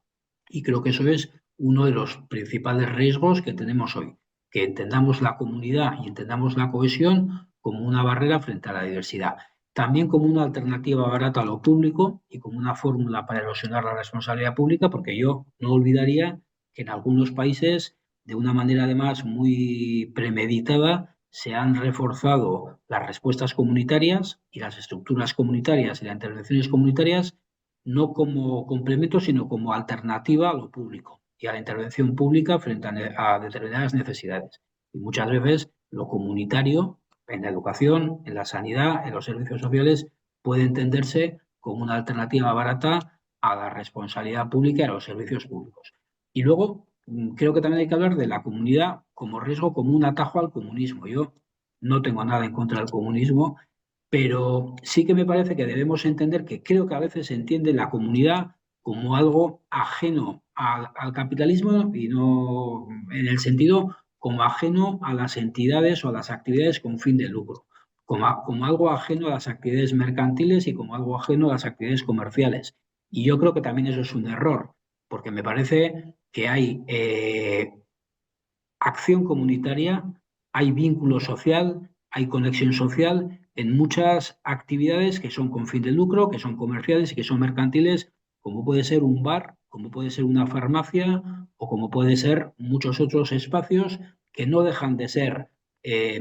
Y creo que eso es uno de los principales riesgos que tenemos hoy, que entendamos la comunidad y entendamos la cohesión como una barrera frente a la diversidad. También como una alternativa barata a lo público y como una fórmula para erosionar la responsabilidad pública, porque yo no olvidaría que en algunos países, de una manera además muy premeditada, se han reforzado las respuestas comunitarias y las estructuras comunitarias y las intervenciones comunitarias no como complemento, sino como alternativa a lo público y a la intervención pública frente a determinadas necesidades. Y muchas veces lo comunitario en la educación, en la sanidad, en los servicios sociales, puede entenderse como una alternativa barata a la responsabilidad pública y a los servicios públicos. Y luego creo que también hay que hablar de la comunidad como riesgo, como un atajo al comunismo. Yo no tengo nada en contra del comunismo, pero sí que me parece que debemos entender que creo que a veces se entiende la comunidad como algo ajeno al capitalismo y no en el sentido como ajeno a las entidades o a las actividades con fin de lucro, como algo ajeno a las actividades mercantiles y como algo ajeno a las actividades comerciales. Y yo creo que también eso es un error, porque me parece que hay acción comunitaria, hay vínculo social, hay conexión social en muchas actividades que son con fin de lucro, que son comerciales y que son mercantiles, como puede ser un bar, como puede ser una farmacia o como puede ser muchos otros espacios que no dejan de ser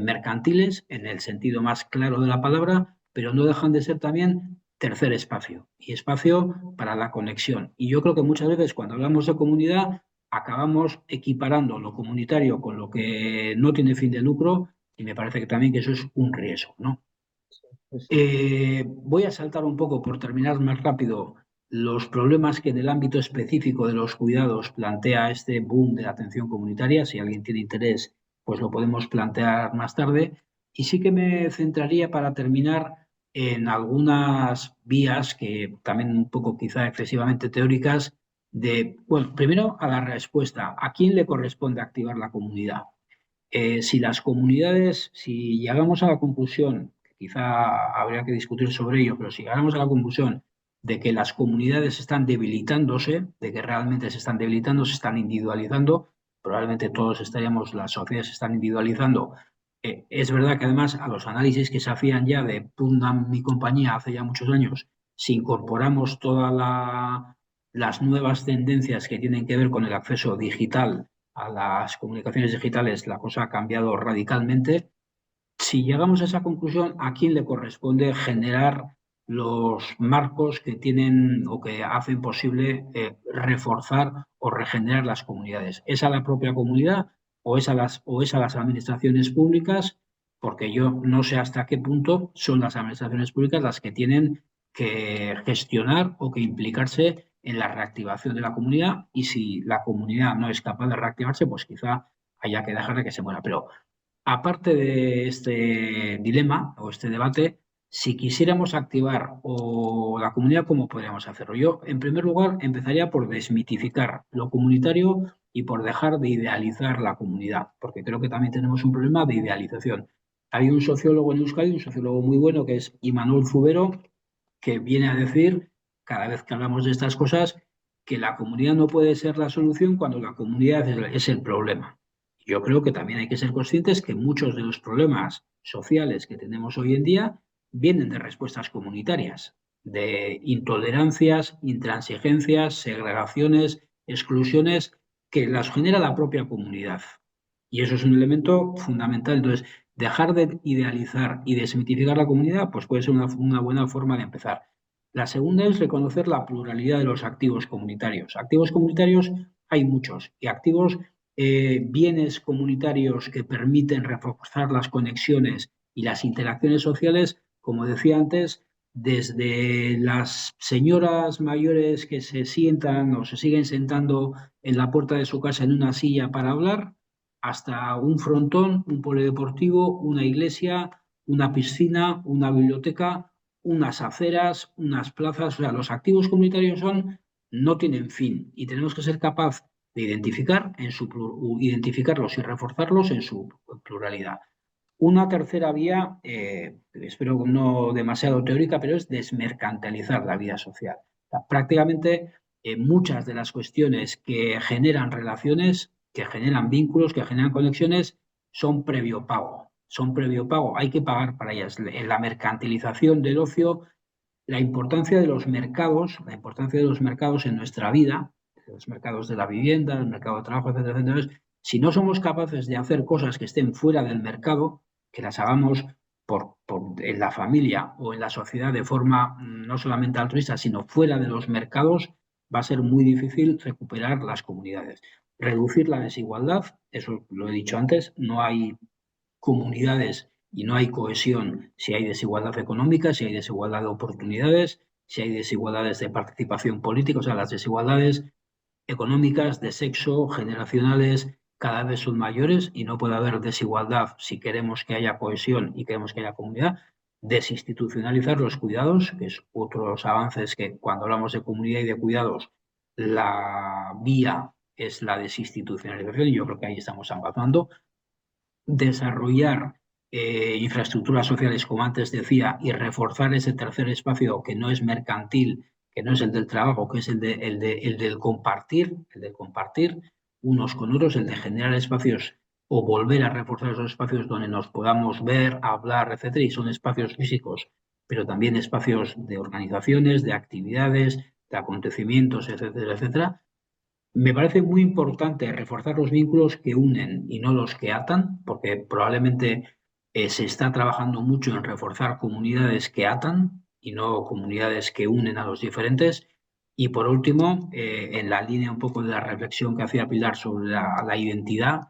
mercantiles en el sentido más claro de la palabra, pero no dejan de ser también tercer espacio y espacio para la conexión. Y yo creo que muchas veces cuando hablamos de comunidad acabamos equiparando lo comunitario con lo que no tiene fin de lucro y me parece que también que eso es un riesgo, ¿no? Voy a saltar un poco, por terminar más rápido, los problemas que en el ámbito específico de los cuidados plantea este boom de la atención comunitaria. Si alguien tiene interés, pues lo podemos plantear más tarde. Y sí que me centraría para terminar en algunas vías que también un poco quizá excesivamente teóricas bueno, primero a la respuesta. ¿A quién le corresponde activar la comunidad? Si las comunidades, si llegamos a la conclusión, quizá habría que discutir sobre ello, pero si llegamos a la conclusión de que las comunidades están debilitándose, de que realmente se están debilitando, se están individualizando, probablemente todos estaríamos, las sociedades se están individualizando. Es verdad que además a los análisis que se hacían ya de Putnam, mi compañía, hace ya muchos años, si incorporamos todas las nuevas tendencias que tienen que ver con el acceso digital a las comunicaciones digitales, la cosa ha cambiado radicalmente. Si llegamos a esa conclusión, ¿a quién le corresponde generar los marcos que tienen o que hacen posible reforzar o regenerar las comunidades? ¿Es a la propia comunidad o es a las administraciones públicas? Porque yo no sé hasta qué punto son las administraciones públicas las que tienen que gestionar o que implicarse en la reactivación de la comunidad, y si la comunidad no es capaz de reactivarse, pues quizá haya que dejarle que se muera. Pero aparte de este dilema o este debate, si quisiéramos activar o la comunidad, ¿cómo podríamos hacerlo? Yo, en primer lugar, empezaría por desmitificar lo comunitario y por dejar de idealizar la comunidad, porque creo que también tenemos un problema de idealización. Hay un sociólogo en Euskadi, un sociólogo muy bueno, que es Imanol Zubero, que viene a decir, cada vez que hablamos de estas cosas, que la comunidad no puede ser la solución cuando la comunidad es el problema. Yo creo que también hay que ser conscientes que muchos de los problemas sociales que tenemos hoy en día vienen de respuestas comunitarias, de intolerancias, intransigencias, segregaciones, exclusiones que las genera la propia comunidad. Y eso es un elemento fundamental. Entonces, dejar de idealizar y desmitificar la comunidad, pues puede ser una buena forma de empezar. La segunda es reconocer la pluralidad de los activos comunitarios. Activos comunitarios hay muchos y activos bienes comunitarios que permiten reforzar las conexiones y las interacciones sociales, como decía antes, desde las señoras mayores que se sientan o se siguen sentando en la puerta de su casa en una silla para hablar, hasta un frontón, un polideportivo, una iglesia, una piscina, una biblioteca, unas aceras, unas plazas. O sea, los activos comunitarios no tienen fin y tenemos que ser capaz de identificarlos y reforzarlos en su pluralidad. Una tercera vía, espero no demasiado teórica, pero es desmercantilizar la vida social. O sea, prácticamente muchas de las cuestiones que generan relaciones, que generan vínculos, que generan conexiones, son previo pago. Son previo pago, hay que pagar para ellas. En la mercantilización del ocio, la importancia de los mercados, la importancia de los mercados en nuestra vida, los mercados de la vivienda, el mercado de trabajo, etcétera, etcétera. Entonces, si no somos capaces de hacer cosas que estén fuera del mercado, que las hagamos en la familia o en la sociedad de forma no solamente altruista, sino fuera de los mercados, va a ser muy difícil recuperar las comunidades. Reducir la desigualdad, eso lo he dicho antes, no hay comunidades y no hay cohesión si hay desigualdad económica, si hay desigualdad de oportunidades, si hay desigualdades de participación política, o sea, las desigualdades económicas, de sexo, generacionales, cada vez son mayores y no puede haber desigualdad si queremos que haya cohesión y queremos que haya comunidad. Desinstitucionalizar los cuidados, que es otros avances que cuando hablamos de comunidad y de cuidados, la vía es la desinstitucionalización y yo creo que ahí estamos avanzando. Desarrollar infraestructuras sociales, como antes decía, y reforzar ese tercer espacio que no es mercantil, que no es el del trabajo, que es el del compartir unos con otros, el de generar espacios o volver a reforzar esos espacios donde nos podamos ver, hablar, etcétera, y son espacios físicos, pero también espacios de organizaciones, de actividades, de acontecimientos, etcétera, etcétera. Me parece muy importante reforzar los vínculos que unen y no los que atan, porque probablemente se está trabajando mucho en reforzar comunidades que atan y no comunidades que unen a los diferentes. Y por último, en la línea un poco de la reflexión que hacía Pilar sobre la identidad,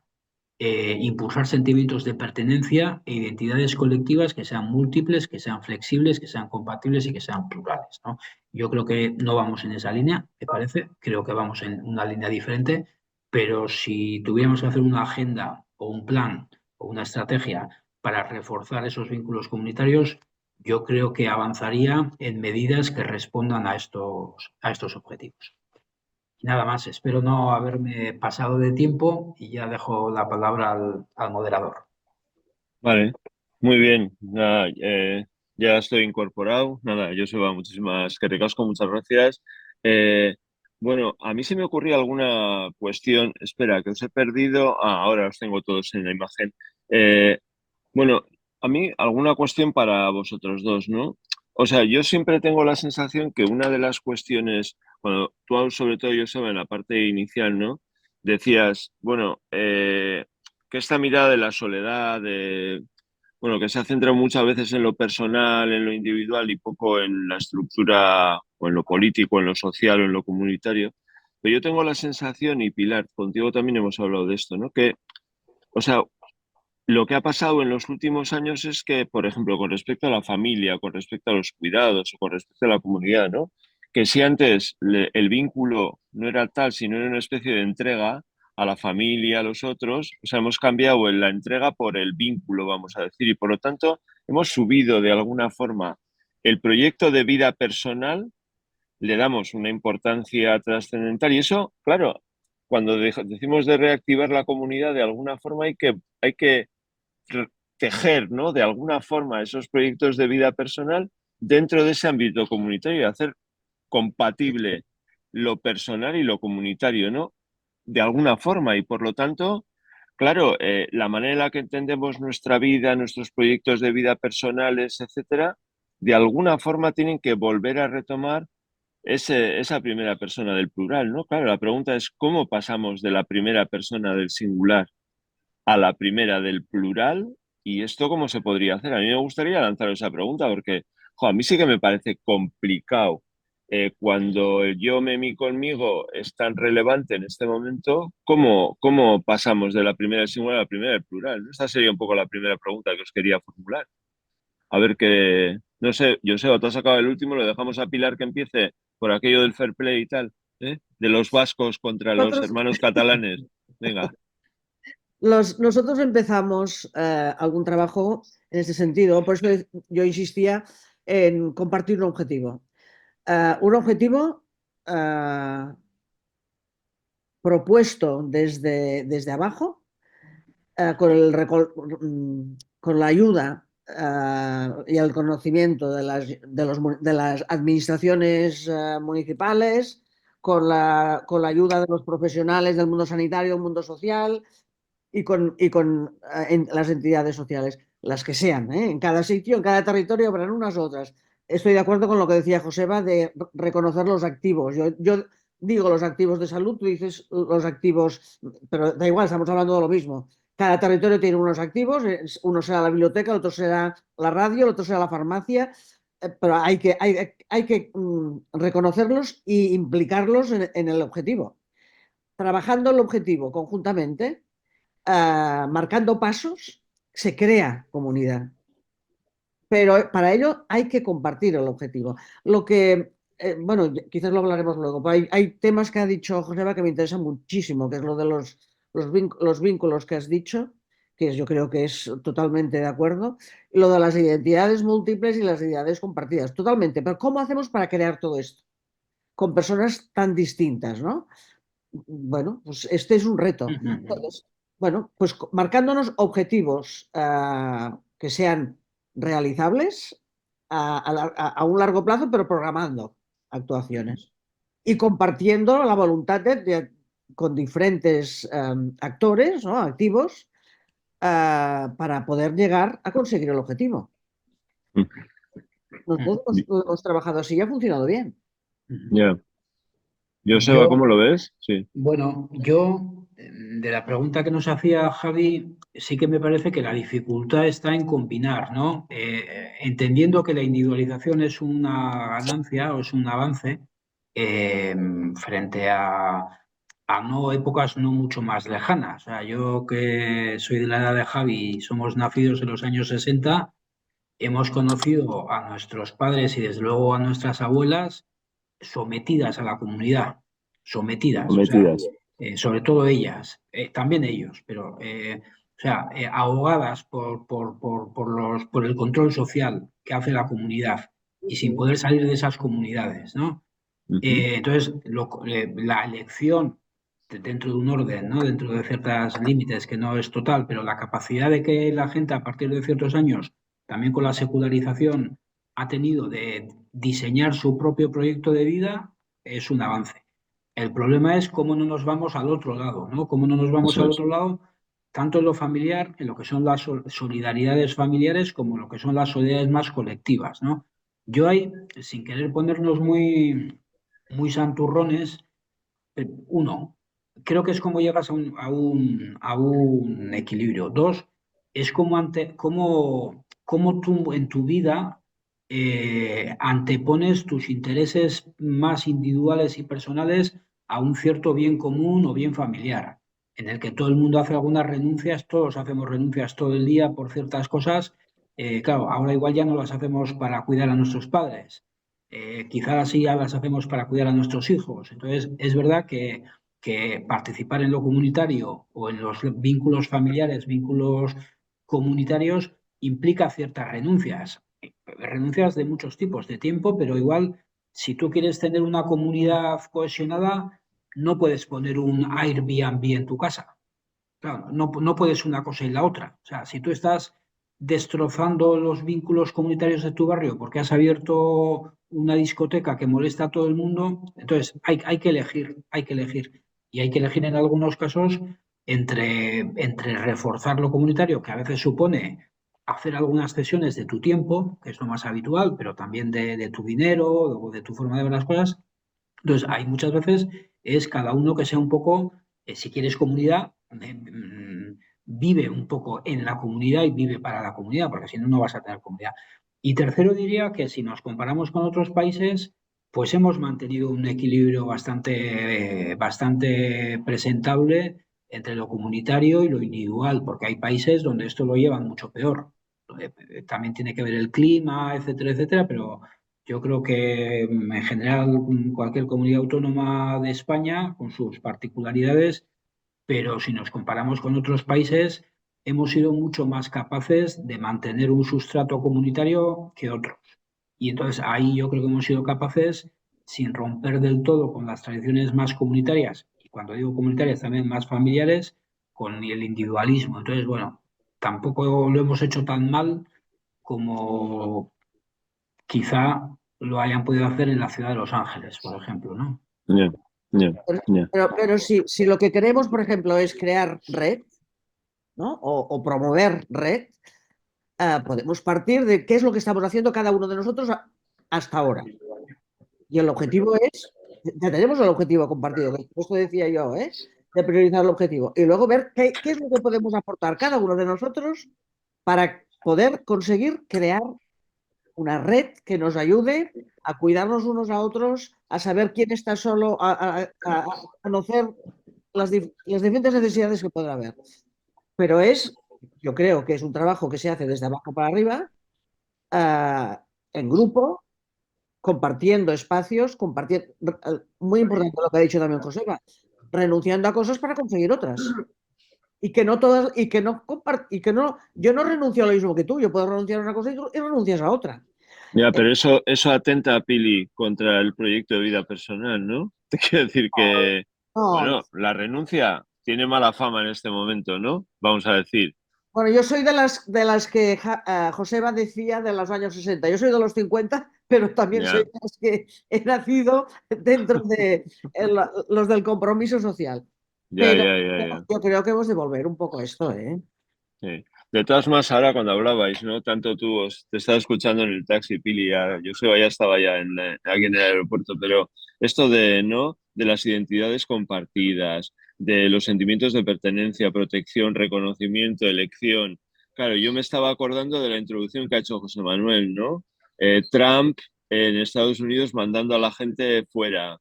impulsar sentimientos de pertenencia e identidades colectivas que sean múltiples, que sean flexibles, que sean compatibles y que sean plurales, ¿no? Yo creo que no vamos en esa línea, me parece, creo que vamos en una línea diferente, pero si tuviéramos que hacer una agenda o un plan o una estrategia para reforzar esos vínculos comunitarios, yo creo que avanzaría en medidas que respondan a estos objetivos. Y nada más, espero no haberme pasado de tiempo y ya dejo la palabra al moderador. Vale, muy bien. Nada, ya estoy incorporado. Nada, Joseba, muchísimas que ricasco, muchas gracias. Bueno, a mí se me ocurría alguna cuestión. Espera, que os he perdido. Ah, ahora os tengo todos en la imagen. Bueno, a mí alguna cuestión para vosotros dos, ¿no? O sea, yo siempre tengo la sensación que una de las cuestiones, cuando tú sobre todo, Joseba, en la parte inicial, ¿no? Decías, bueno, que esta mirada de la soledad, bueno, que se ha centrado muchas veces en lo personal, en lo individual y poco en la estructura o en lo político, en lo social o en lo comunitario. Pero yo tengo la sensación, y Pilar, contigo también hemos hablado de esto, ¿no? Que, o sea, lo que ha pasado en los últimos años es que, por ejemplo, con respecto a la familia, con respecto a los cuidados o con respecto a la comunidad, ¿no? Que si antes el vínculo no era tal, sino era una especie de entrega a la familia, a los otros, o sea, hemos cambiado la entrega por el vínculo, vamos a decir, y por lo tanto hemos subido de alguna forma el proyecto de vida personal, le damos una importancia trascendental y eso, claro, cuando decimos de reactivar la comunidad, de alguna forma hay que tejer, ¿no? De alguna forma esos proyectos de vida personal dentro de ese ámbito comunitario y hacer compatible lo personal y lo comunitario, ¿no? De alguna forma y por lo tanto, claro, la manera en la que entendemos nuestra vida, nuestros proyectos de vida personales, etcétera, de alguna forma tienen que volver a retomar esa primera persona del plural, ¿no? Claro, la pregunta es cómo pasamos de la primera persona del singular a la primera del plural y esto cómo se podría hacer. A mí me gustaría lanzar esa pregunta porque a mí sí que me parece complicado cuando el yo, me, mi, conmigo es tan relevante en este momento, ¿cómo pasamos de la primera del singular a la primera del plural? Esta sería un poco la primera pregunta que os quería formular. a ver qué, no sé, Joseba, tú has sacado el último, lo dejamos a Pilar que empiece por aquello del fair play y tal, ¿eh? De los vascos contra los Nosotros, hermanos catalanes. Venga. nosotros empezamos algún trabajo en ese sentido, por eso yo insistía en compartir un objetivo. Un objetivo propuesto desde abajo, con la ayuda y el conocimiento de las administraciones municipales, con la ayuda de los profesionales del mundo sanitario, del mundo social y con las entidades sociales, las que sean, ¿eh? En cada sitio, en cada territorio habrán unas u otras. Estoy de acuerdo con lo que decía Joseba de reconocer los activos. Yo digo los activos de salud, tú dices los activos, pero da igual, estamos hablando de lo mismo. Cada territorio tiene unos activos, uno será la biblioteca, el otro será la radio, el otro será la farmacia, pero hay que reconocerlos e implicarlos en el objetivo. Trabajando el objetivo conjuntamente, marcando pasos, se crea comunidad. Pero para ello hay que compartir el objetivo. Bueno, quizás lo hablaremos luego, pero hay temas que ha dicho Joseba que me interesan muchísimo, que es lo de los vínculos que has dicho, que yo creo que es totalmente de acuerdo, y lo de las identidades múltiples y las identidades compartidas, totalmente. Pero ¿cómo hacemos para crear todo esto? Con personas tan distintas, ¿no? Bueno, pues este es un reto. Entonces, bueno, pues marcándonos objetivos que sean realizables a un largo plazo, pero programando actuaciones y compartiendo la voluntad con diferentes actores, ¿no? Activos, para poder llegar a conseguir el objetivo. Nosotros hemos trabajado así y ha funcionado bien. Ya. Joseba, Yo, ¿cómo lo ves? Sí. bueno, yo de la pregunta que nos hacía Javi, sí que me parece que la dificultad está en combinar, ¿no? Entendiendo que la individualización es una ganancia o es un avance frente a no épocas no mucho más lejanas. O sea, yo que soy de la edad de Javi y somos nacidos en los años 60, hemos conocido a nuestros padres y desde luego a nuestras abuelas sometidas a la comunidad, sometidas, o sea, Cometidas. sobre todo ellas, también ellos, pero o sea, ahogadas por el control social que hace la comunidad y sin poder salir de esas comunidades, ¿no? Ujú. Entonces, la elección dentro de un orden, ¿no? Dentro de ciertos límites, que no es total, pero la capacidad de que la gente a partir de ciertos años, también con la secularización, ha tenido de diseñar su propio proyecto de vida, es un avance. El problema es cómo no nos vamos al otro lado, ¿no? Cómo no nos vamos Eso al es. otro lado, tanto en lo familiar, en lo que son las solidaridades familiares, como en lo que son las solidaridades más colectivas, ¿no? Yo ahí, sin querer ponernos muy santurrones, uno, creo que es como llegas a un equilibrio. Dos, es como tú en tu vida antepones tus intereses más individuales y personales a un cierto bien común o bien familiar, en el que todo el mundo hace algunas renuncias, todos hacemos renuncias todo el día por ciertas cosas. Claro, ahora igual ya no las hacemos para cuidar a nuestros padres, quizás así ya las hacemos para cuidar a nuestros hijos. Entonces, es verdad que participar en lo comunitario o en los vínculos familiares, vínculos comunitarios, implica ciertas renuncias de muchos tipos, de tiempo, pero igual, si tú quieres tener una comunidad cohesionada, no puedes poner un Airbnb en tu casa. Claro, no puedes una cosa y la otra. O sea, si tú estás destrozando los vínculos comunitarios de tu barrio porque has abierto una discoteca que molesta a todo el mundo, entonces hay que elegir, hay que elegir. Y hay que elegir en algunos casos entre reforzar lo comunitario, que a veces supone hacer algunas cesiones de tu tiempo, que es lo más habitual, pero también de tu dinero o de tu forma de ver las cosas. Entonces, hay muchas veces es cada uno que sea un poco, si quieres comunidad, vive un poco en la comunidad y vive para la comunidad, porque si no, no vas a tener comunidad. Y tercero, diría que si nos comparamos con otros países, pues hemos mantenido un equilibrio bastante presentable entre lo comunitario y lo individual, porque hay países donde esto lo llevan mucho peor, También tiene que ver el clima, etcétera, etcétera, pero yo creo que en general cualquier comunidad autónoma de España, con sus particularidades, pero si nos comparamos con otros países, hemos sido mucho más capaces de mantener un sustrato comunitario que otros. Y entonces ahí yo creo que hemos sido capaces, sin romper del todo con las tradiciones más comunitarias, y cuando digo comunitarias también más familiares, con el individualismo. Entonces, bueno, tampoco lo hemos hecho tan mal como quizá lo hayan podido hacer en la ciudad de Los Ángeles, por ejemplo, ¿no? Ya, ya, ya. Pero si lo que queremos, por ejemplo, es crear red, ¿no? O promover red, podemos partir de qué es lo que estamos haciendo cada uno de nosotros hasta ahora. Y el objetivo es, ya tenemos el objetivo compartido, que esto decía yo, de priorizar el objetivo. Y luego ver qué es lo que podemos aportar cada uno de nosotros para poder conseguir crear una red que nos ayude a cuidarnos unos a otros, a saber quién está solo, a conocer las diferentes necesidades que pueda haber. Pero yo creo que es un trabajo que se hace desde abajo para arriba, en grupo, compartiendo espacios, muy importante lo que ha dicho también Joseba, renunciando a cosas para conseguir otras. Y que no todas, yo no renuncio a lo mismo que tú, yo puedo renunciar a una cosa y renuncias a otra. Ya, pero eso atenta, Pili, contra el proyecto de vida personal, ¿no? Te quiero decir que, bueno, la renuncia tiene mala fama en este momento, ¿no? Vamos a decir. Bueno, yo soy de las que Joseba decía de los años 60. Yo soy de los 50, pero también soy de las que he nacido dentro de los del compromiso social. Pero yo creo que hemos de volver un poco a esto, ¿eh? Sí. De todas maneras, ahora cuando hablabais, ¿no? Tanto tú, te estaba escuchando en el taxi, Pili, ya estaba ya aquí en el aeropuerto, pero esto de, ¿no? De las identidades compartidas, de los sentimientos de pertenencia, protección, reconocimiento, elección. Claro, yo me estaba acordando de la introducción que ha hecho José Manuel, ¿no? Trump en Estados Unidos mandando a la gente fuera.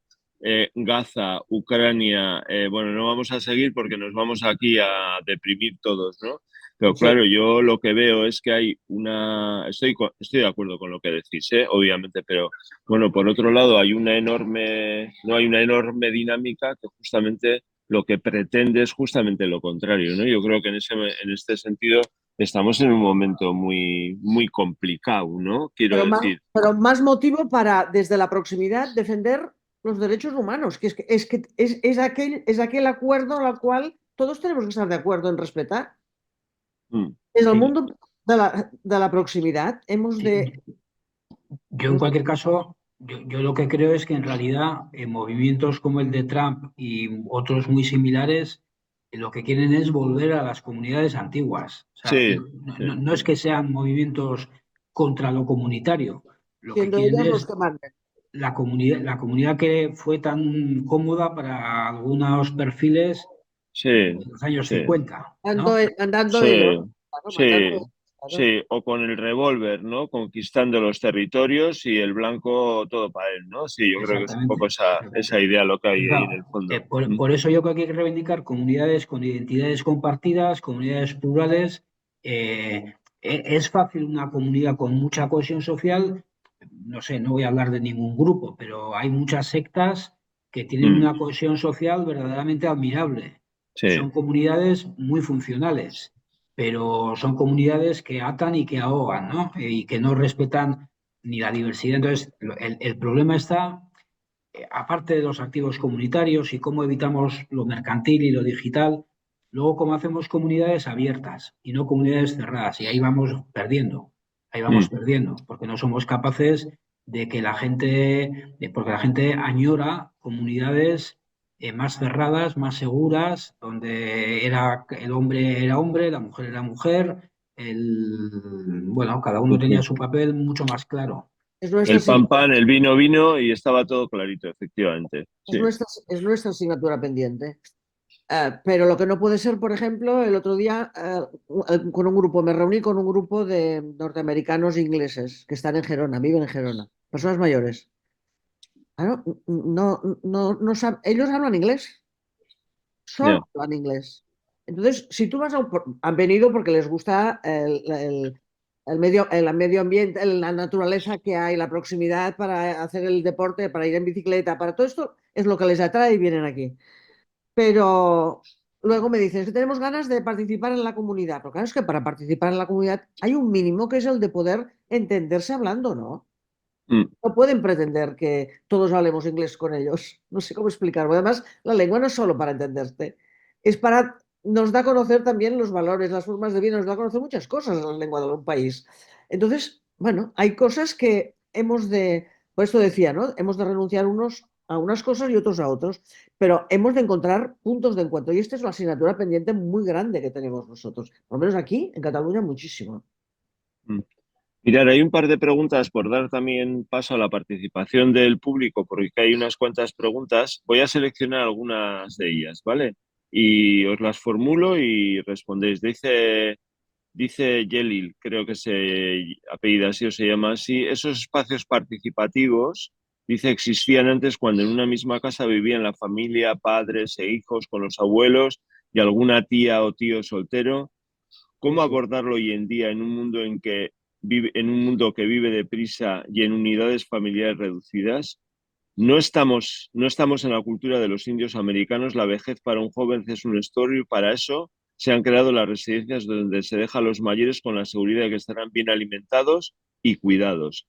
Gaza, Ucrania, bueno, no vamos a seguir porque nos vamos aquí a deprimir todos, ¿no? Pero claro, yo lo que veo es que hay estoy de acuerdo con lo que decís, obviamente, pero bueno, por otro lado hay una enorme dinámica que justamente lo que pretende es justamente lo contrario, ¿no? Yo creo que en este sentido estamos en un momento muy, muy complicado, ¿no? Quiero decir. Pero más motivo para, desde la proximidad, defender los derechos humanos, que es aquel acuerdo al cual todos tenemos que estar de acuerdo en respetar. En el mundo de la proximidad hemos de... Yo en cualquier caso, yo lo que creo es que en realidad movimientos como el de Trump y otros muy similares, lo que quieren es volver a las comunidades antiguas. O sea, no es que sean movimientos contra lo comunitario. Lo que quieren es la comunidad que fue tan cómoda para algunos perfiles en los años 50. ¿no? Andando ellos. Sí, o con el revólver, ¿no? Conquistando los territorios y el blanco todo para él, ¿no? Sí, yo creo que es un poco esa idea lo que hay ahí en el fondo. Por eso yo creo que hay que reivindicar comunidades con identidades compartidas, comunidades plurales. Es fácil una comunidad con mucha cohesión social, no sé, no voy a hablar de ningún grupo, pero hay muchas sectas que tienen una cohesión social verdaderamente admirable. Sí. Son comunidades muy funcionales, pero son comunidades que atan y que ahogan, ¿no? Y que no respetan ni la diversidad. Entonces, el problema está, aparte de los activos comunitarios y cómo evitamos lo mercantil y lo digital, luego cómo hacemos comunidades abiertas y no comunidades cerradas. Y ahí vamos perdiendo, porque no somos capaces de que porque la gente añora comunidades más cerradas, más seguras, donde el hombre era hombre, la mujer era mujer, bueno, cada uno tenía su papel mucho más claro. El pan, el vino y estaba todo clarito, efectivamente. Es nuestra asignatura pendiente. Pero lo que no puede ser, por ejemplo, el otro día me reuní con un grupo de norteamericanos ingleses que están en Gerona, viven en Gerona, personas mayores. Claro, ellos hablan inglés. Solo hablan inglés. Entonces, si tú vas han venido porque les gusta el medio ambiente, la naturaleza que hay, la proximidad para hacer el deporte, para ir en bicicleta, para todo esto es lo que les atrae y vienen aquí. Pero luego me dicen, es que tenemos ganas de participar en la comunidad. Pero claro, es que para participar en la comunidad hay un mínimo que es el de poder entenderse hablando, ¿no? Mm. No pueden pretender que todos hablemos inglés con ellos. No sé cómo explicarlo. Además, la lengua no es solo para entenderte, es para, nos da a conocer también los valores, las formas de vida, nos da a conocer muchas cosas la lengua de un país. Entonces, bueno, hay cosas que hemos de, por esto decía, ¿no? Hemos de renunciar unos a unas cosas y otros a otros, pero hemos de encontrar puntos de encuentro. Y esta es una asignatura pendiente muy grande que tenemos nosotros, por lo menos aquí en Cataluña muchísimo. Mm. Mirar, hay un par de preguntas por dar también paso a la participación del público, porque hay unas cuantas preguntas. Voy a seleccionar algunas de ellas, ¿vale? Y os las formulo y respondéis. Dice Yelil, creo que se apellida así o se llama así, esos espacios participativos, dice, existían antes cuando en una misma casa vivían la familia, padres e hijos con los abuelos y alguna tía o tío soltero. ¿Cómo abordarlo hoy en día en un mundo en un mundo que vive deprisa y en unidades familiares reducidas? No estamos en la cultura de los indios americanos. La vejez para un joven es un story. Y para eso se han creado las residencias donde se deja a los mayores con la seguridad de que estarán bien alimentados y cuidados.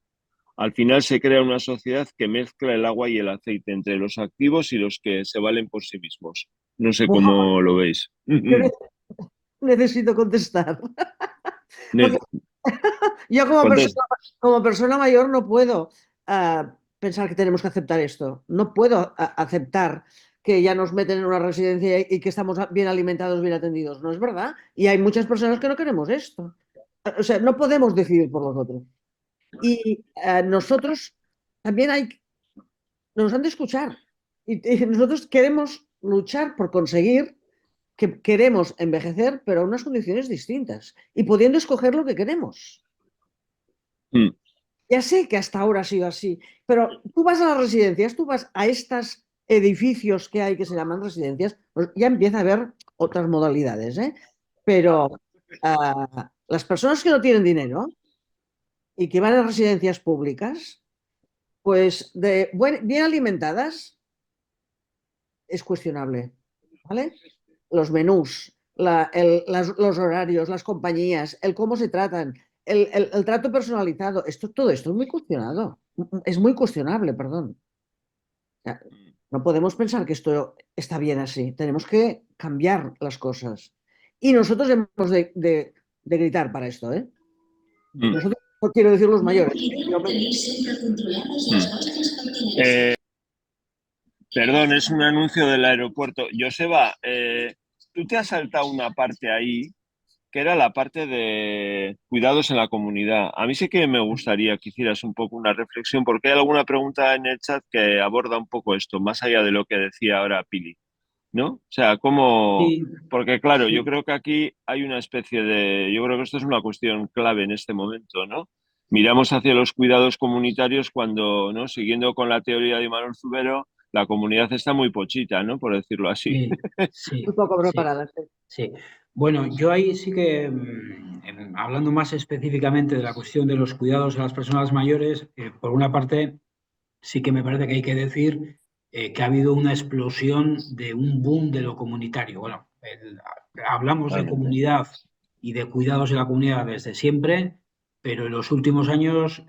Al final se crea una sociedad que mezcla el agua y el aceite entre los activos y los que se valen por sí mismos. No sé Bueno, cómo lo veis. yo necesito contestar. Porque Ne- yo Contest- como persona mayor no puedo pensar que tenemos que aceptar esto. No puedo aceptar que ya nos meten en una residencia y que estamos bien alimentados, bien atendidos. No es verdad. Y hay muchas personas que no queremos esto. O sea, no podemos decidir por los otros. Y nosotros también nos han de escuchar. Y nosotros queremos luchar por conseguir que queremos envejecer, pero a unas condiciones distintas y pudiendo escoger lo que queremos. Mm, Ya sé que hasta ahora ha sido así, pero tú vas a las residencias, tú vas a estos edificios que hay que se llaman residencias, pues ya empieza a haber otras modalidades, ¿eh? Pero las personas que no tienen dinero y que van a residencias públicas, pues bien alimentadas es cuestionable, ¿vale? Los menús, los horarios, las compañías, el cómo se tratan, el trato personalizado, todo esto es muy cuestionado, es muy cuestionable, perdón. O sea, no podemos pensar que esto está bien así, tenemos que cambiar las cosas. Y nosotros hemos de gritar para esto, ¿eh? mm, Nosotros, no quiero decir los mayores. mm. Perdón, es un anuncio del aeropuerto. Joseba, tú te has saltado una parte ahí que era la parte de cuidados en la comunidad. A mí sí que me gustaría que hicieras un poco una reflexión, porque hay alguna pregunta en el chat que aborda un poco esto, más allá de lo que decía ahora Pili, ¿no? O sea, cómo... Sí, Porque claro, yo sí. creo que aquí hay una especie de... Yo creo que esto es una cuestión clave en este momento, ¿no? Miramos hacia los cuidados comunitarios cuando, ¿no? Siguiendo con la teoría de Manuel Zubero, la comunidad está muy pochita, ¿no? Por decirlo así. Sí, sí, Muy poco sí, preparadas. sí. Bueno, yo ahí sí que, hablando más específicamente de la cuestión de los cuidados a las personas mayores, por una parte, sí que me parece que hay que decir que ha habido una explosión de un boom de lo comunitario. Bueno, hablamos de Totalmente. comunidad y de cuidados en la comunidad desde siempre, pero en los últimos años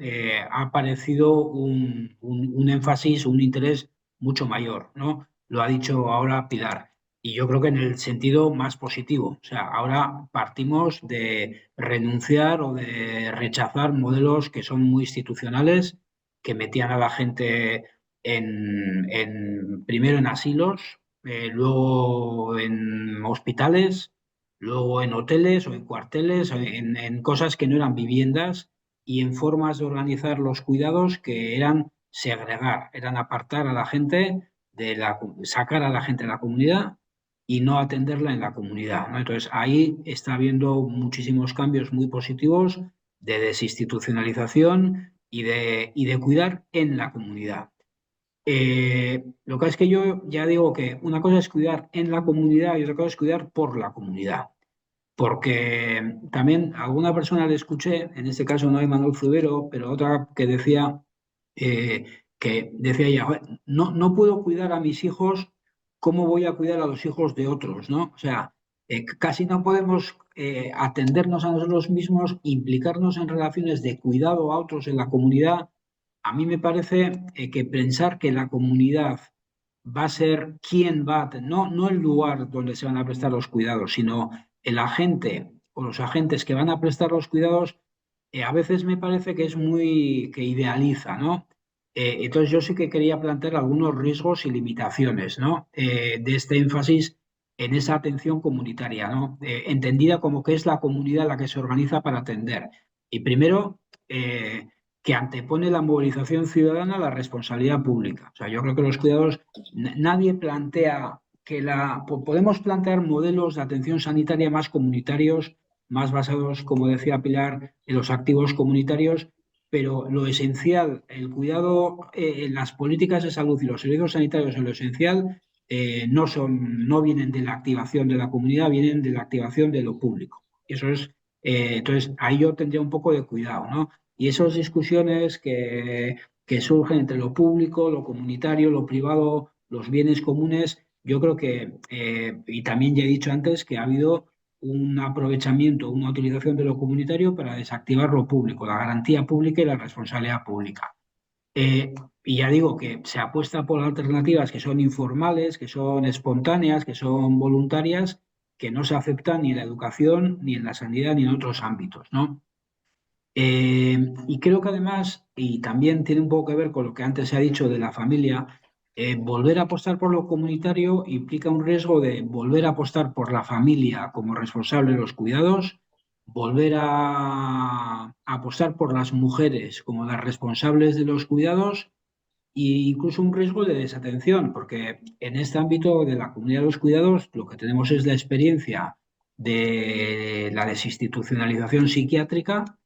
ha aparecido un énfasis, un interés mucho mayor, ¿no? Lo ha dicho ahora Pilar. Y yo creo que en el sentido más positivo. O sea, ahora partimos de renunciar o de rechazar modelos que son muy institucionales, que metían a la gente primero en asilos, luego en hospitales, luego en hoteles o en cuarteles, en cosas que no eran viviendas y en formas de organizar los cuidados que eran segregar, eran apartar a la gente sacar a la gente de la comunidad y no atenderla en la comunidad, ¿no? Entonces ahí está habiendo muchísimos cambios muy positivos de desinstitucionalización y de cuidar en la comunidad. Lo que es que yo ya digo que una cosa es cuidar en la comunidad y otra cosa es cuidar por la comunidad. porque también a alguna persona le escuché, en este caso no hay Manuel Zubero, pero otra eh, que decía ella: "Joder, no puedo cuidar a mis hijos, ¿cómo voy a cuidar a los hijos de otros, ¿no? O sea, casi no podemos atendernos a nosotros mismos, implicarnos en relaciones de cuidado a otros en la comunidad". A mí me parece que pensar que la comunidad va a ser quien va a, no el lugar donde se van a prestar los cuidados, sino el agente o los agentes que van a prestar los cuidados, a veces me parece que es muy, que idealiza, ¿no? Entonces yo sí que quería plantear algunos riesgos y limitaciones, ¿no? De este énfasis en esa atención comunitaria, ¿no? Entendida como que es la comunidad la que se organiza para atender. Y primero, que antepone la movilización ciudadana a la responsabilidad pública. O sea, yo creo que los cuidados, nadie plantea que podemos plantear modelos de atención sanitaria más comunitarios, más basados, como decía Pilar, en los activos comunitarios, pero lo esencial, el cuidado, las políticas de salud y los servicios sanitarios en lo esencial no vienen de la activación de la comunidad, vienen de la activación de lo público. Eso es, entonces, ahí yo tendría un poco de cuidado, ¿no? Y esas discusiones que surgen entre lo público, lo comunitario, lo privado, los bienes comunes, yo creo que, y también ya he dicho antes, que ha habido un aprovechamiento, una utilización de lo comunitario para desactivar lo público, la garantía pública y la responsabilidad pública. Eh, y ya digo que se apuesta por alternativas que son informales, que son espontáneas, que son voluntarias, que no se aceptan ni en la educación, ni en la sanidad, ni en otros ámbitos, ¿no? Y creo que además, y también tiene un poco que ver con lo que antes se ha dicho de la familia, volver a apostar por lo comunitario implica un riesgo de volver a apostar por la familia como responsable de los cuidados, volver a apostar por las mujeres como las responsables de los cuidados e incluso un riesgo de desatención, porque en este ámbito de la comunidad de los cuidados lo que tenemos es la experiencia de la desinstitucionalización psiquiátrica,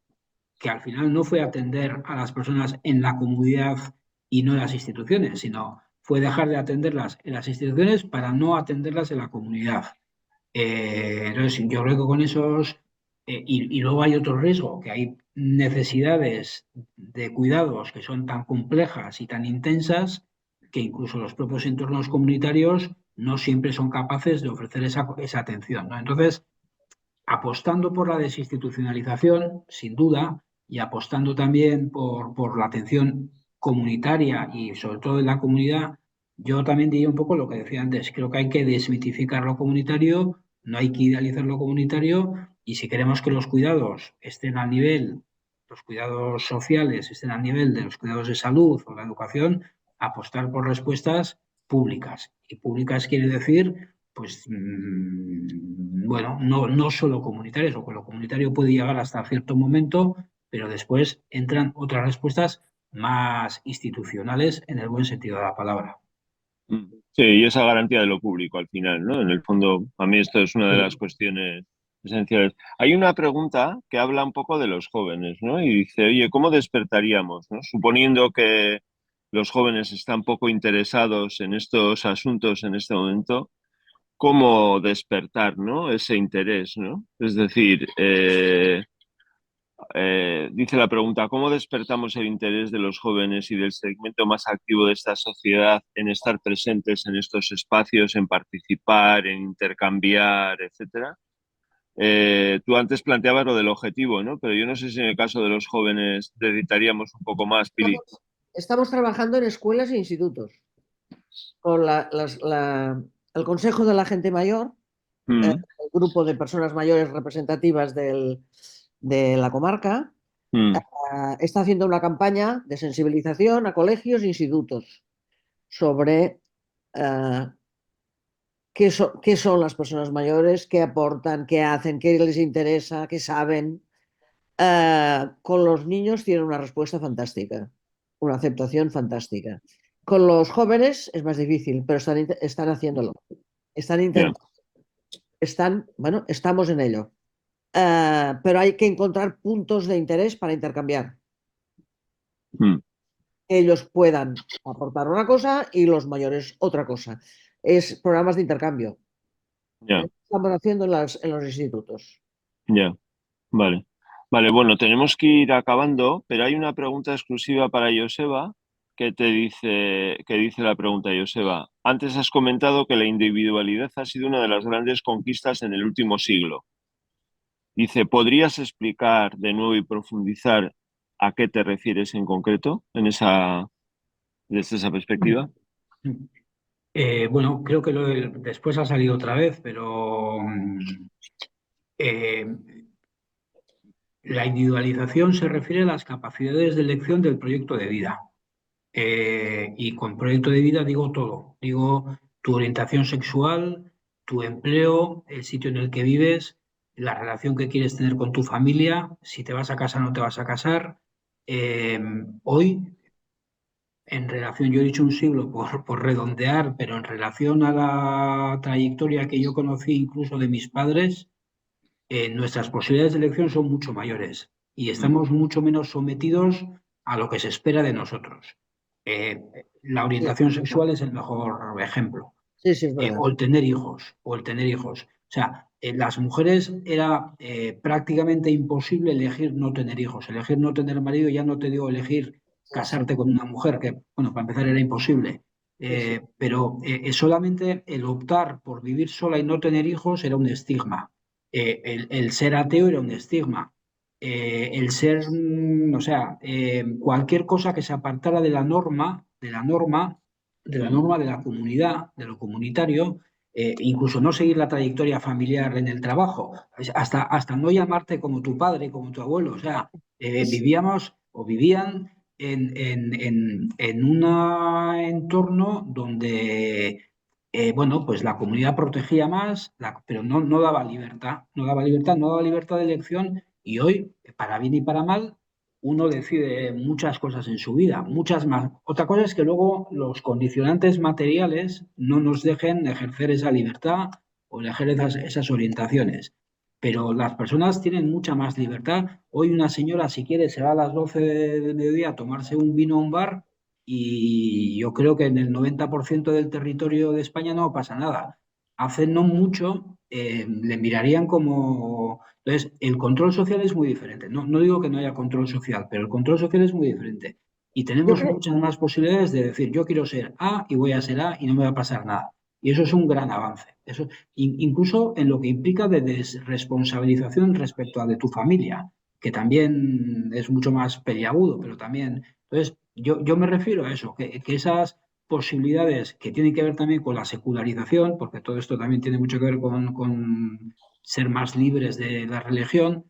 que al final no fue atender a las personas en la comunidad y no en las instituciones, sino fue dejar de atenderlas en las instituciones para no atenderlas en la comunidad. Entonces, yo creo que con esos, y luego hay otro riesgo, que hay necesidades de cuidados que son tan complejas y tan intensas que incluso los propios entornos comunitarios no siempre son capaces de ofrecer esa atención, ¿no? Entonces, apostando por la desinstitucionalización, sin duda, y apostando también por la atención comunitaria y sobre todo en la comunidad, yo también diría un poco lo que decía antes, creo que hay que desmitificar lo comunitario, no hay que idealizar lo comunitario, y si queremos que los cuidados estén al nivel, los cuidados sociales estén al nivel de los cuidados de salud o la educación, apostar por respuestas públicas. Y públicas quiere decir pues bueno, no solo comunitarios, o con lo comunitario puede llegar hasta cierto momento, pero después entran otras respuestas más institucionales en el buen sentido de la palabra. Sí, y esa garantía de lo público al final, ¿no? En el fondo, a mí esto es una de las cuestiones esenciales. Hay una pregunta que habla un poco de los jóvenes, ¿no? Y dice, oye, ¿cómo despertaríamos, ¿no? Suponiendo que los jóvenes están poco interesados en estos asuntos en este momento, ¿cómo despertar, ¿no? Ese interés, ¿no? Es decir, dice la pregunta, ¿cómo despertamos el interés de los jóvenes y del segmento más activo de esta sociedad en estar presentes en estos espacios, en participar, en intercambiar, etcétera? Tú antes planteabas lo del objetivo, ¿no? Pero yo no sé si en el caso de los jóvenes necesitaríamos un poco más, Pili. Estamos trabajando en escuelas e institutos con el Consejo de la Gente Mayor, el grupo de personas mayores representativas de la comarca, está haciendo una campaña de sensibilización a colegios e institutos sobre qué son las personas mayores, qué aportan, qué hacen, qué les interesa, qué saben. Con los niños tienen una respuesta fantástica, una aceptación fantástica. Con los jóvenes es más difícil, pero están haciéndolo. Están intentando. Bueno, estamos en ello. Pero hay que encontrar puntos de interés para intercambiar. Ellos puedan aportar una cosa y los mayores otra cosa. Es programas de intercambio. Ya, Estamos haciendo en los institutos. ya, vale. Vale, bueno, tenemos que ir acabando, pero hay una pregunta exclusiva para Joseba que dice la pregunta, Joseba. Antes has comentado que la individualidad ha sido una de las grandes conquistas en el último siglo. Dice, ¿podrías explicar de nuevo y profundizar a qué te refieres en concreto desde esa perspectiva? Bueno, creo que después ha salido otra vez, pero eh, la individualización se refiere a las capacidades de elección del proyecto de vida. Y con proyecto de vida digo todo. Digo tu orientación sexual, tu empleo, el sitio en el que vives, la relación que quieres tener con tu familia, si te vas a casar o no te vas a casar. Eh, Hoy, en relación, yo he dicho un siglo por redondear, pero en relación a la trayectoria que yo conocí incluso de mis padres, nuestras posibilidades de elección son mucho mayores y estamos mucho menos sometidos a lo que se espera de nosotros. Eh, la Sí, orientación sexual es el mejor ejemplo. sí, sí, es verdad. O el tener hijos, o el tener hijos. O sea, las mujeres era prácticamente imposible elegir no tener hijos. Elegir no tener marido, ya no te digo elegir casarte con una mujer, que, bueno, para empezar era imposible. Sí, sí. Pero solamente el optar por vivir sola y no tener hijos era un estigma. El ser ateo era un estigma. El ser, o sea, cualquier cosa que se apartara de la norma, de la comunidad, de lo comunitario, incluso no seguir la trayectoria familiar en el trabajo, hasta no llamarte como tu padre, como tu abuelo. O sea, vivíamos o vivían en un entorno donde, bueno, pues la comunidad protegía más, pero no daba libertad, no daba libertad de elección y hoy, para bien y para mal, uno decide muchas cosas en su vida, muchas más. Otra cosa es que luego los condicionantes materiales no nos dejen ejercer esa libertad o elegir esas orientaciones. Pero las personas tienen mucha más libertad. Hoy una señora, si quiere, se va a las 12 del mediodía a tomarse un vino a un bar y yo creo que en el 90% del territorio de España no pasa nada. Hace no mucho le mirarían como... Entonces, el control social es muy diferente. No digo que no haya control social, pero el control social es muy diferente. Y Yo tenemos creo, muchas más posibilidades de decir, yo quiero ser A y voy a ser A y no me va a pasar nada. Y eso es un gran avance. Eso, incluso en lo que implica de desresponsabilización respecto a de tu familia, que también es mucho más peliagudo, pero también... Entonces, yo me refiero a eso, que esas posibilidades que tienen que ver también con la secularización, porque todo esto también tiene mucho que ver con ser más libres de la religión,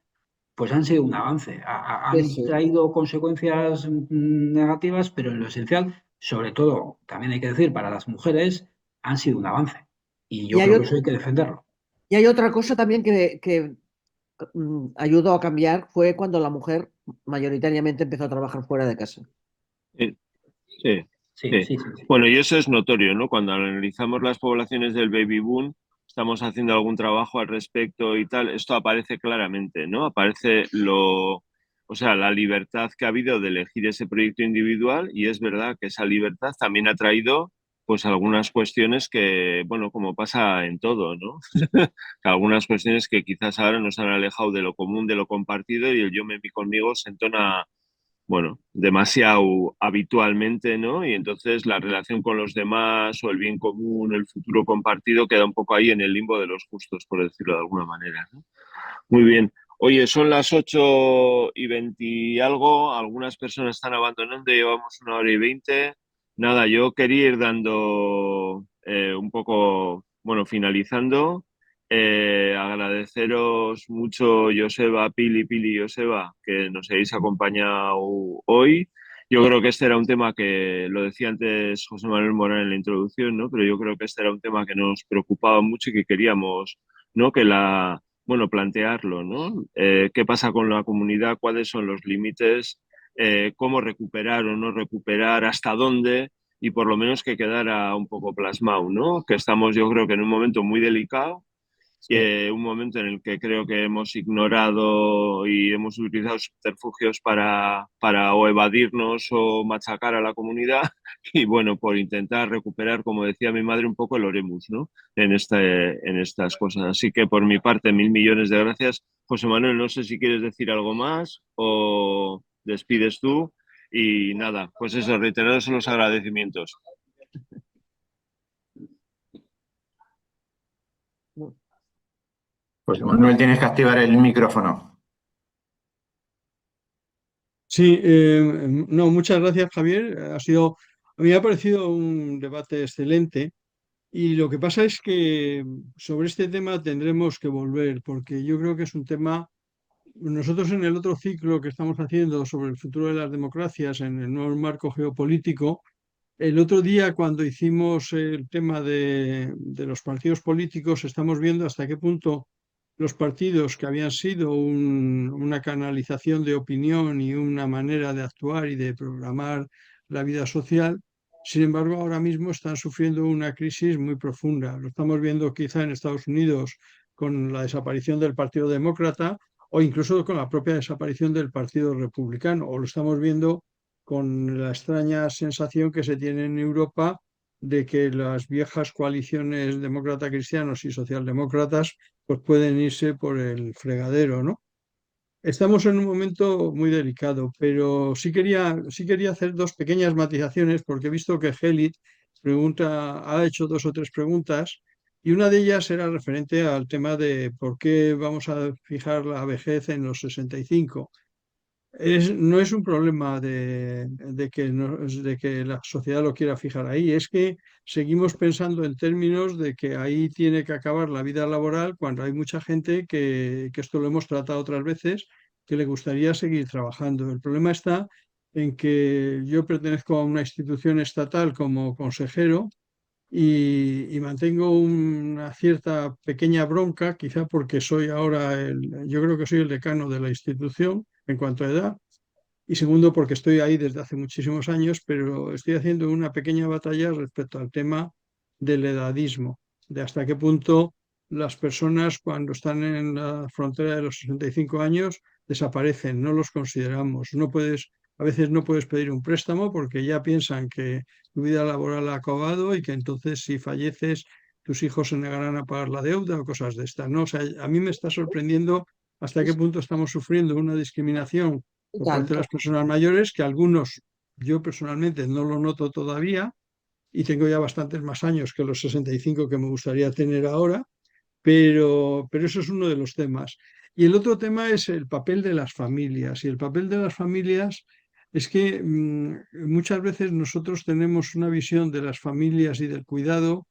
pues han sido un avance. sí, Han sí. traído consecuencias negativas, pero en lo esencial, sobre todo, también hay que decir, para las mujeres, han sido un avance. Y Y yo hay, creo que eso hay que defenderlo. y hay otra cosa también que ayudó a cambiar, fue cuando la mujer mayoritariamente empezó a trabajar fuera de casa. Sí, sí, Sí, sí. sí, sí, sí. Bueno, y eso es notorio, ¿no? Cuando analizamos las poblaciones del baby boom, estamos haciendo algún trabajo al respecto y tal, esto aparece claramente, ¿no? Aparece o sea, la libertad que ha habido de elegir ese proyecto individual y es verdad que esa libertad también ha traído pues algunas cuestiones que, bueno, como pasa en todo, ¿no? Algunas cuestiones que quizás ahora nos han alejado de lo común, de lo compartido y el yo me vi conmigo se entona bueno, demasiado habitualmente, ¿no? Y entonces la relación con los demás o el bien común, el futuro compartido queda un poco ahí en el limbo de los justos, por decirlo de alguna manera, ¿no? Muy bien. Oye, son las 8:20 y algo, algunas personas están abandonando, llevamos 1 hora y 20. Nada, yo quería ir dando un poco, bueno, finalizando. Agradeceros mucho, Joseba, Pili y Joseba, que nos hayáis acompañado hoy. Yo creo que este era un tema que, lo decía antes José Manuel Morán en la introducción, ¿no? Pero yo creo que este era un tema que nos preocupaba mucho y que queríamos, ¿no? Bueno, plantearlo, ¿no? ¿Qué pasa con la comunidad? ¿Cuáles son los límites? ¿Cómo recuperar o no recuperar? ¿Hasta dónde? Y por lo menos que quedara un poco plasmado, ¿no? Que estamos, yo creo que en un momento muy delicado Un momento en el que creo que hemos ignorado y hemos utilizado subterfugios para o evadirnos o machacar a la comunidad y bueno, por intentar recuperar, como decía mi madre, un poco el oremus, ¿no? En estas cosas. Así que por mi parte, 1.000 millones de gracias. José Manuel, no sé si quieres decir algo más o despides tú. Y nada, pues eso, reiterados los agradecimientos. Pues Manuel, tienes que activar el micrófono. Sí, no, muchas gracias, Javier. A mí me ha parecido un debate excelente y lo que pasa es que sobre este tema tendremos que volver porque yo creo que es un tema, nosotros en el otro ciclo que estamos haciendo sobre el futuro de las democracias en el nuevo marco geopolítico, el otro día cuando hicimos el tema de los partidos políticos, estamos viendo hasta qué punto los partidos que habían sido una canalización de opinión y una manera de actuar y de programar la vida social, sin embargo, ahora mismo están sufriendo una crisis muy profunda. Lo estamos viendo quizá en Estados Unidos con la desaparición del Partido Demócrata o incluso con la propia desaparición del Partido Republicano, o lo estamos viendo con la extraña sensación que se tiene en Europa de que las viejas coaliciones demócrata-cristianos y socialdemócratas pues pueden irse por el fregadero, ¿no? Estamos en un momento muy delicado, pero sí quería hacer dos pequeñas matizaciones porque he visto que Gelit ha hecho dos o tres preguntas y una de ellas era referente al tema de por qué vamos a fijar la vejez en los 65. No es un problema de que la sociedad lo quiera fijar ahí, es que seguimos pensando en términos de que ahí tiene que acabar la vida laboral cuando hay mucha gente que esto lo hemos tratado otras veces, que le gustaría seguir trabajando. El problema está en que yo pertenezco a una institución estatal como consejero y mantengo una cierta pequeña bronca, quizá porque soy ahora yo creo que soy el decano de la institución en cuanto a edad y segundo, porque estoy ahí desde hace muchísimos años, pero estoy haciendo una pequeña batalla respecto al tema del edadismo, de hasta qué punto las personas cuando están en la frontera de los 65 años desaparecen, no los consideramos. A veces no puedes pedir un préstamo porque ya piensan que tu vida laboral ha acabado y que entonces si falleces tus hijos se negarán a pagar la deuda o cosas de estas, ¿no? O sea, a mí me está sorprendiendo hasta qué punto estamos sufriendo una discriminación Y por parte de tanto. las personas mayores, que algunos yo personalmente no lo noto todavía y tengo ya bastantes más años que los 65 que me gustaría tener ahora, pero eso es uno de los temas. Y el otro tema es el papel de las familias. Y el papel de las familias es que muchas veces nosotros tenemos una visión de las familias y del cuidado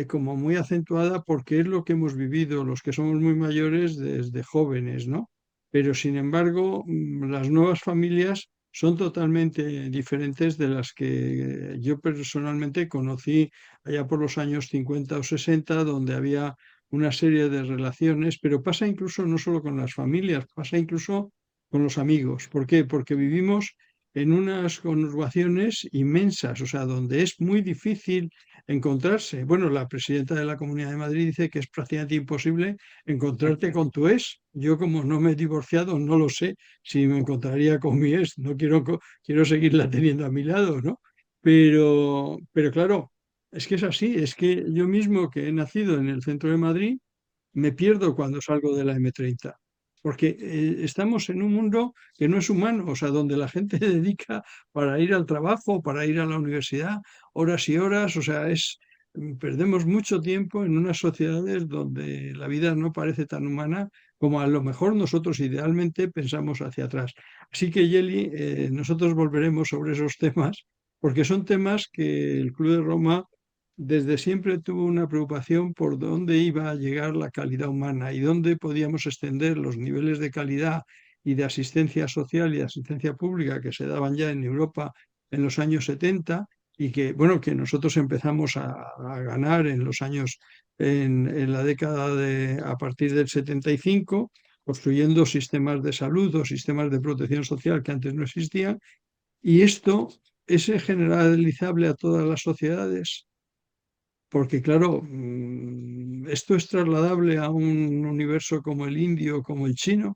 como muy acentuada porque es lo que hemos vivido los que somos muy mayores desde jóvenes, ¿no? Pero sin embargo, las nuevas familias son totalmente diferentes de las que yo personalmente conocí allá por los años 50 o 60, donde había una serie de relaciones, pero pasa incluso no solo con las familias, pasa incluso con los amigos. ¿Por qué? Porque vivimos en unas conurbaciones inmensas, o sea, donde es muy difícil encontrarse. Bueno, la presidenta de la Comunidad de Madrid dice que es prácticamente imposible encontrarte con tu ex. Yo como no me he divorciado, no lo sé si me encontraría con mi ex, no quiero, quiero seguirla teniendo a mi lado, ¿no? Pero claro, es que es así, es que yo mismo que he nacido en el centro de Madrid, me pierdo cuando salgo de la M30, porque estamos en un mundo que no es humano, o sea, donde la gente dedica para ir al trabajo, para ir a la universidad, horas y horas, o sea, perdemos mucho tiempo en unas sociedades donde la vida no parece tan humana como a lo mejor nosotros idealmente pensamos hacia atrás. Así que, Yeli, nosotros volveremos sobre esos temas, porque son temas que el Club de Roma desde siempre tuvo una preocupación por dónde iba a llegar la calidad humana y dónde podíamos extender los niveles de calidad y de asistencia social y de asistencia pública que se daban ya en Europa en los años 70 y que, bueno, que nosotros empezamos a ganar en los años, en la década a partir del 75, construyendo sistemas de salud o sistemas de protección social que antes no existían. Y esto es generalizable a todas las sociedades porque claro, ¿esto es trasladable a un universo como el indio, como el chino?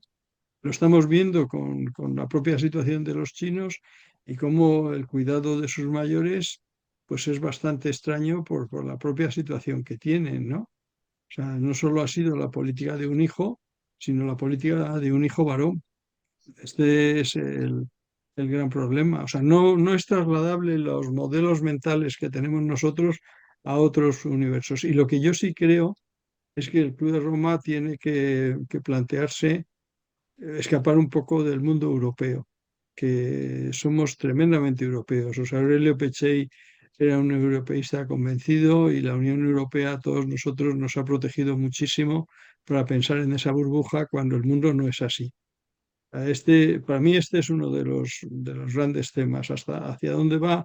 Lo estamos viendo con la propia situación de los chinos y cómo el cuidado de sus mayores pues es bastante extraño por la propia situación que tienen, ¿no? O sea, no solo ha sido la política de un hijo, sino la política de un hijo varón. Este es el gran problema. O sea, no es trasladable los modelos mentales que tenemos nosotros a otros universos. Y lo que yo sí creo es que el Club de Roma tiene que plantearse escapar un poco del mundo europeo, que somos tremendamente europeos. O sea, Aurelio Peccei era un europeísta convencido y la Unión Europea a todos nosotros nos ha protegido muchísimo para pensar en esa burbuja cuando el mundo no es así. Para mí este es uno de los grandes temas, hasta hacia dónde va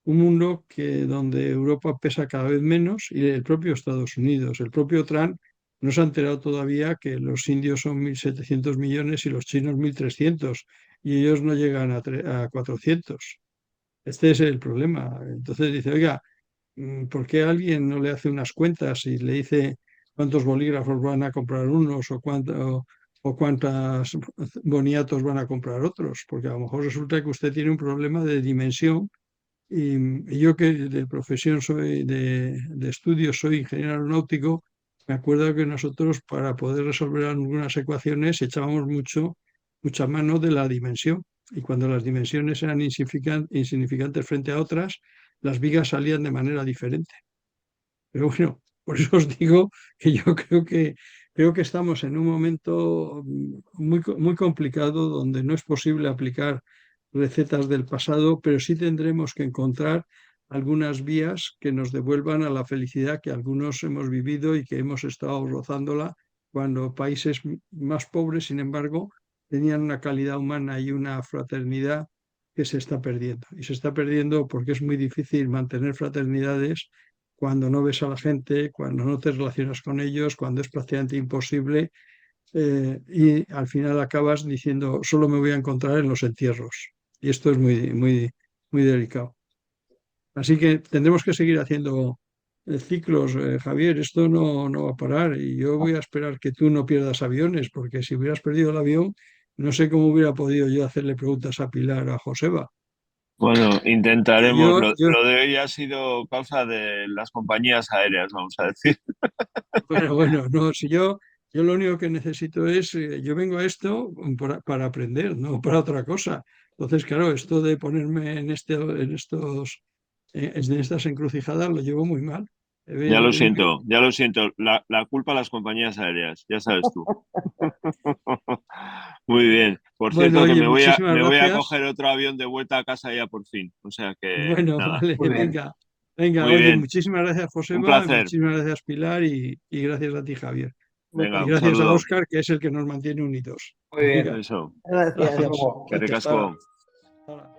un mundo donde Europa pesa cada vez menos y el propio Estados Unidos, el propio Trump, no se ha enterado todavía que los indios son 1.700 millones y los chinos 1.300 y ellos no llegan a 400. Este es el problema. Entonces dice, oiga, ¿por qué alguien no le hace unas cuentas y le dice cuántos bolígrafos van a comprar unos o cuántas boniatos van a comprar otros? Porque a lo mejor resulta que usted tiene un problema de dimensión y yo que de profesión soy de estudio, soy ingeniero aeronáutico, me acuerdo que nosotros para poder resolver algunas ecuaciones echábamos mucha mano de la dimensión. Y cuando las dimensiones eran insignificantes frente a otras, las vigas salían de manera diferente. Pero bueno, por eso os digo que yo creo que estamos en un momento muy complicado donde no es posible aplicar recetas del pasado, pero sí tendremos que encontrar algunas vías que nos devuelvan a la felicidad que algunos hemos vivido y que hemos estado rozándola cuando países más pobres, sin embargo, tenían una calidad humana y una fraternidad que se está perdiendo. Y se está perdiendo porque es muy difícil mantener fraternidades cuando no ves a la gente, cuando no te relacionas con ellos, cuando es prácticamente imposible y al final acabas diciendo solo me voy a encontrar en los entierros. Y esto es muy delicado. Así que tendremos que seguir haciendo ciclos, Javier. Esto no va a parar y yo voy a esperar que tú no pierdas aviones, porque si hubieras perdido el avión, no sé cómo hubiera podido yo hacerle preguntas a Pilar, a Joseba. Bueno, Y intentaremos. Lo de hoy ha sido causa de las compañías aéreas, vamos a decir. bueno, no, si yo lo único que necesito es, yo vengo a esto para aprender, no para otra cosa. Entonces, claro, esto de ponerme en estas encrucijadas lo llevo muy mal. Ya lo He- siento, ya lo siento. La culpa a las compañías aéreas, ya sabes tú. Muy bien. Por Bueno, cierto, que oye, muchísimas me voy a gracias. coger otro avión de vuelta a casa ya por fin. O sea que Bueno, nada. vale, Muy bien. venga. Venga, Muy oye, bien. muchísimas gracias, Un Joseba, placer. muchísimas gracias, Pilar, y gracias a ti, Javier. Venga, Y un gracias a saludo. Óscar, que es el que nos mantiene unidos. Muy bien. Venga, Eso. Hasta Gracias. gracias. luego. Que Hasta ahora. ricasco. Hasta ahora.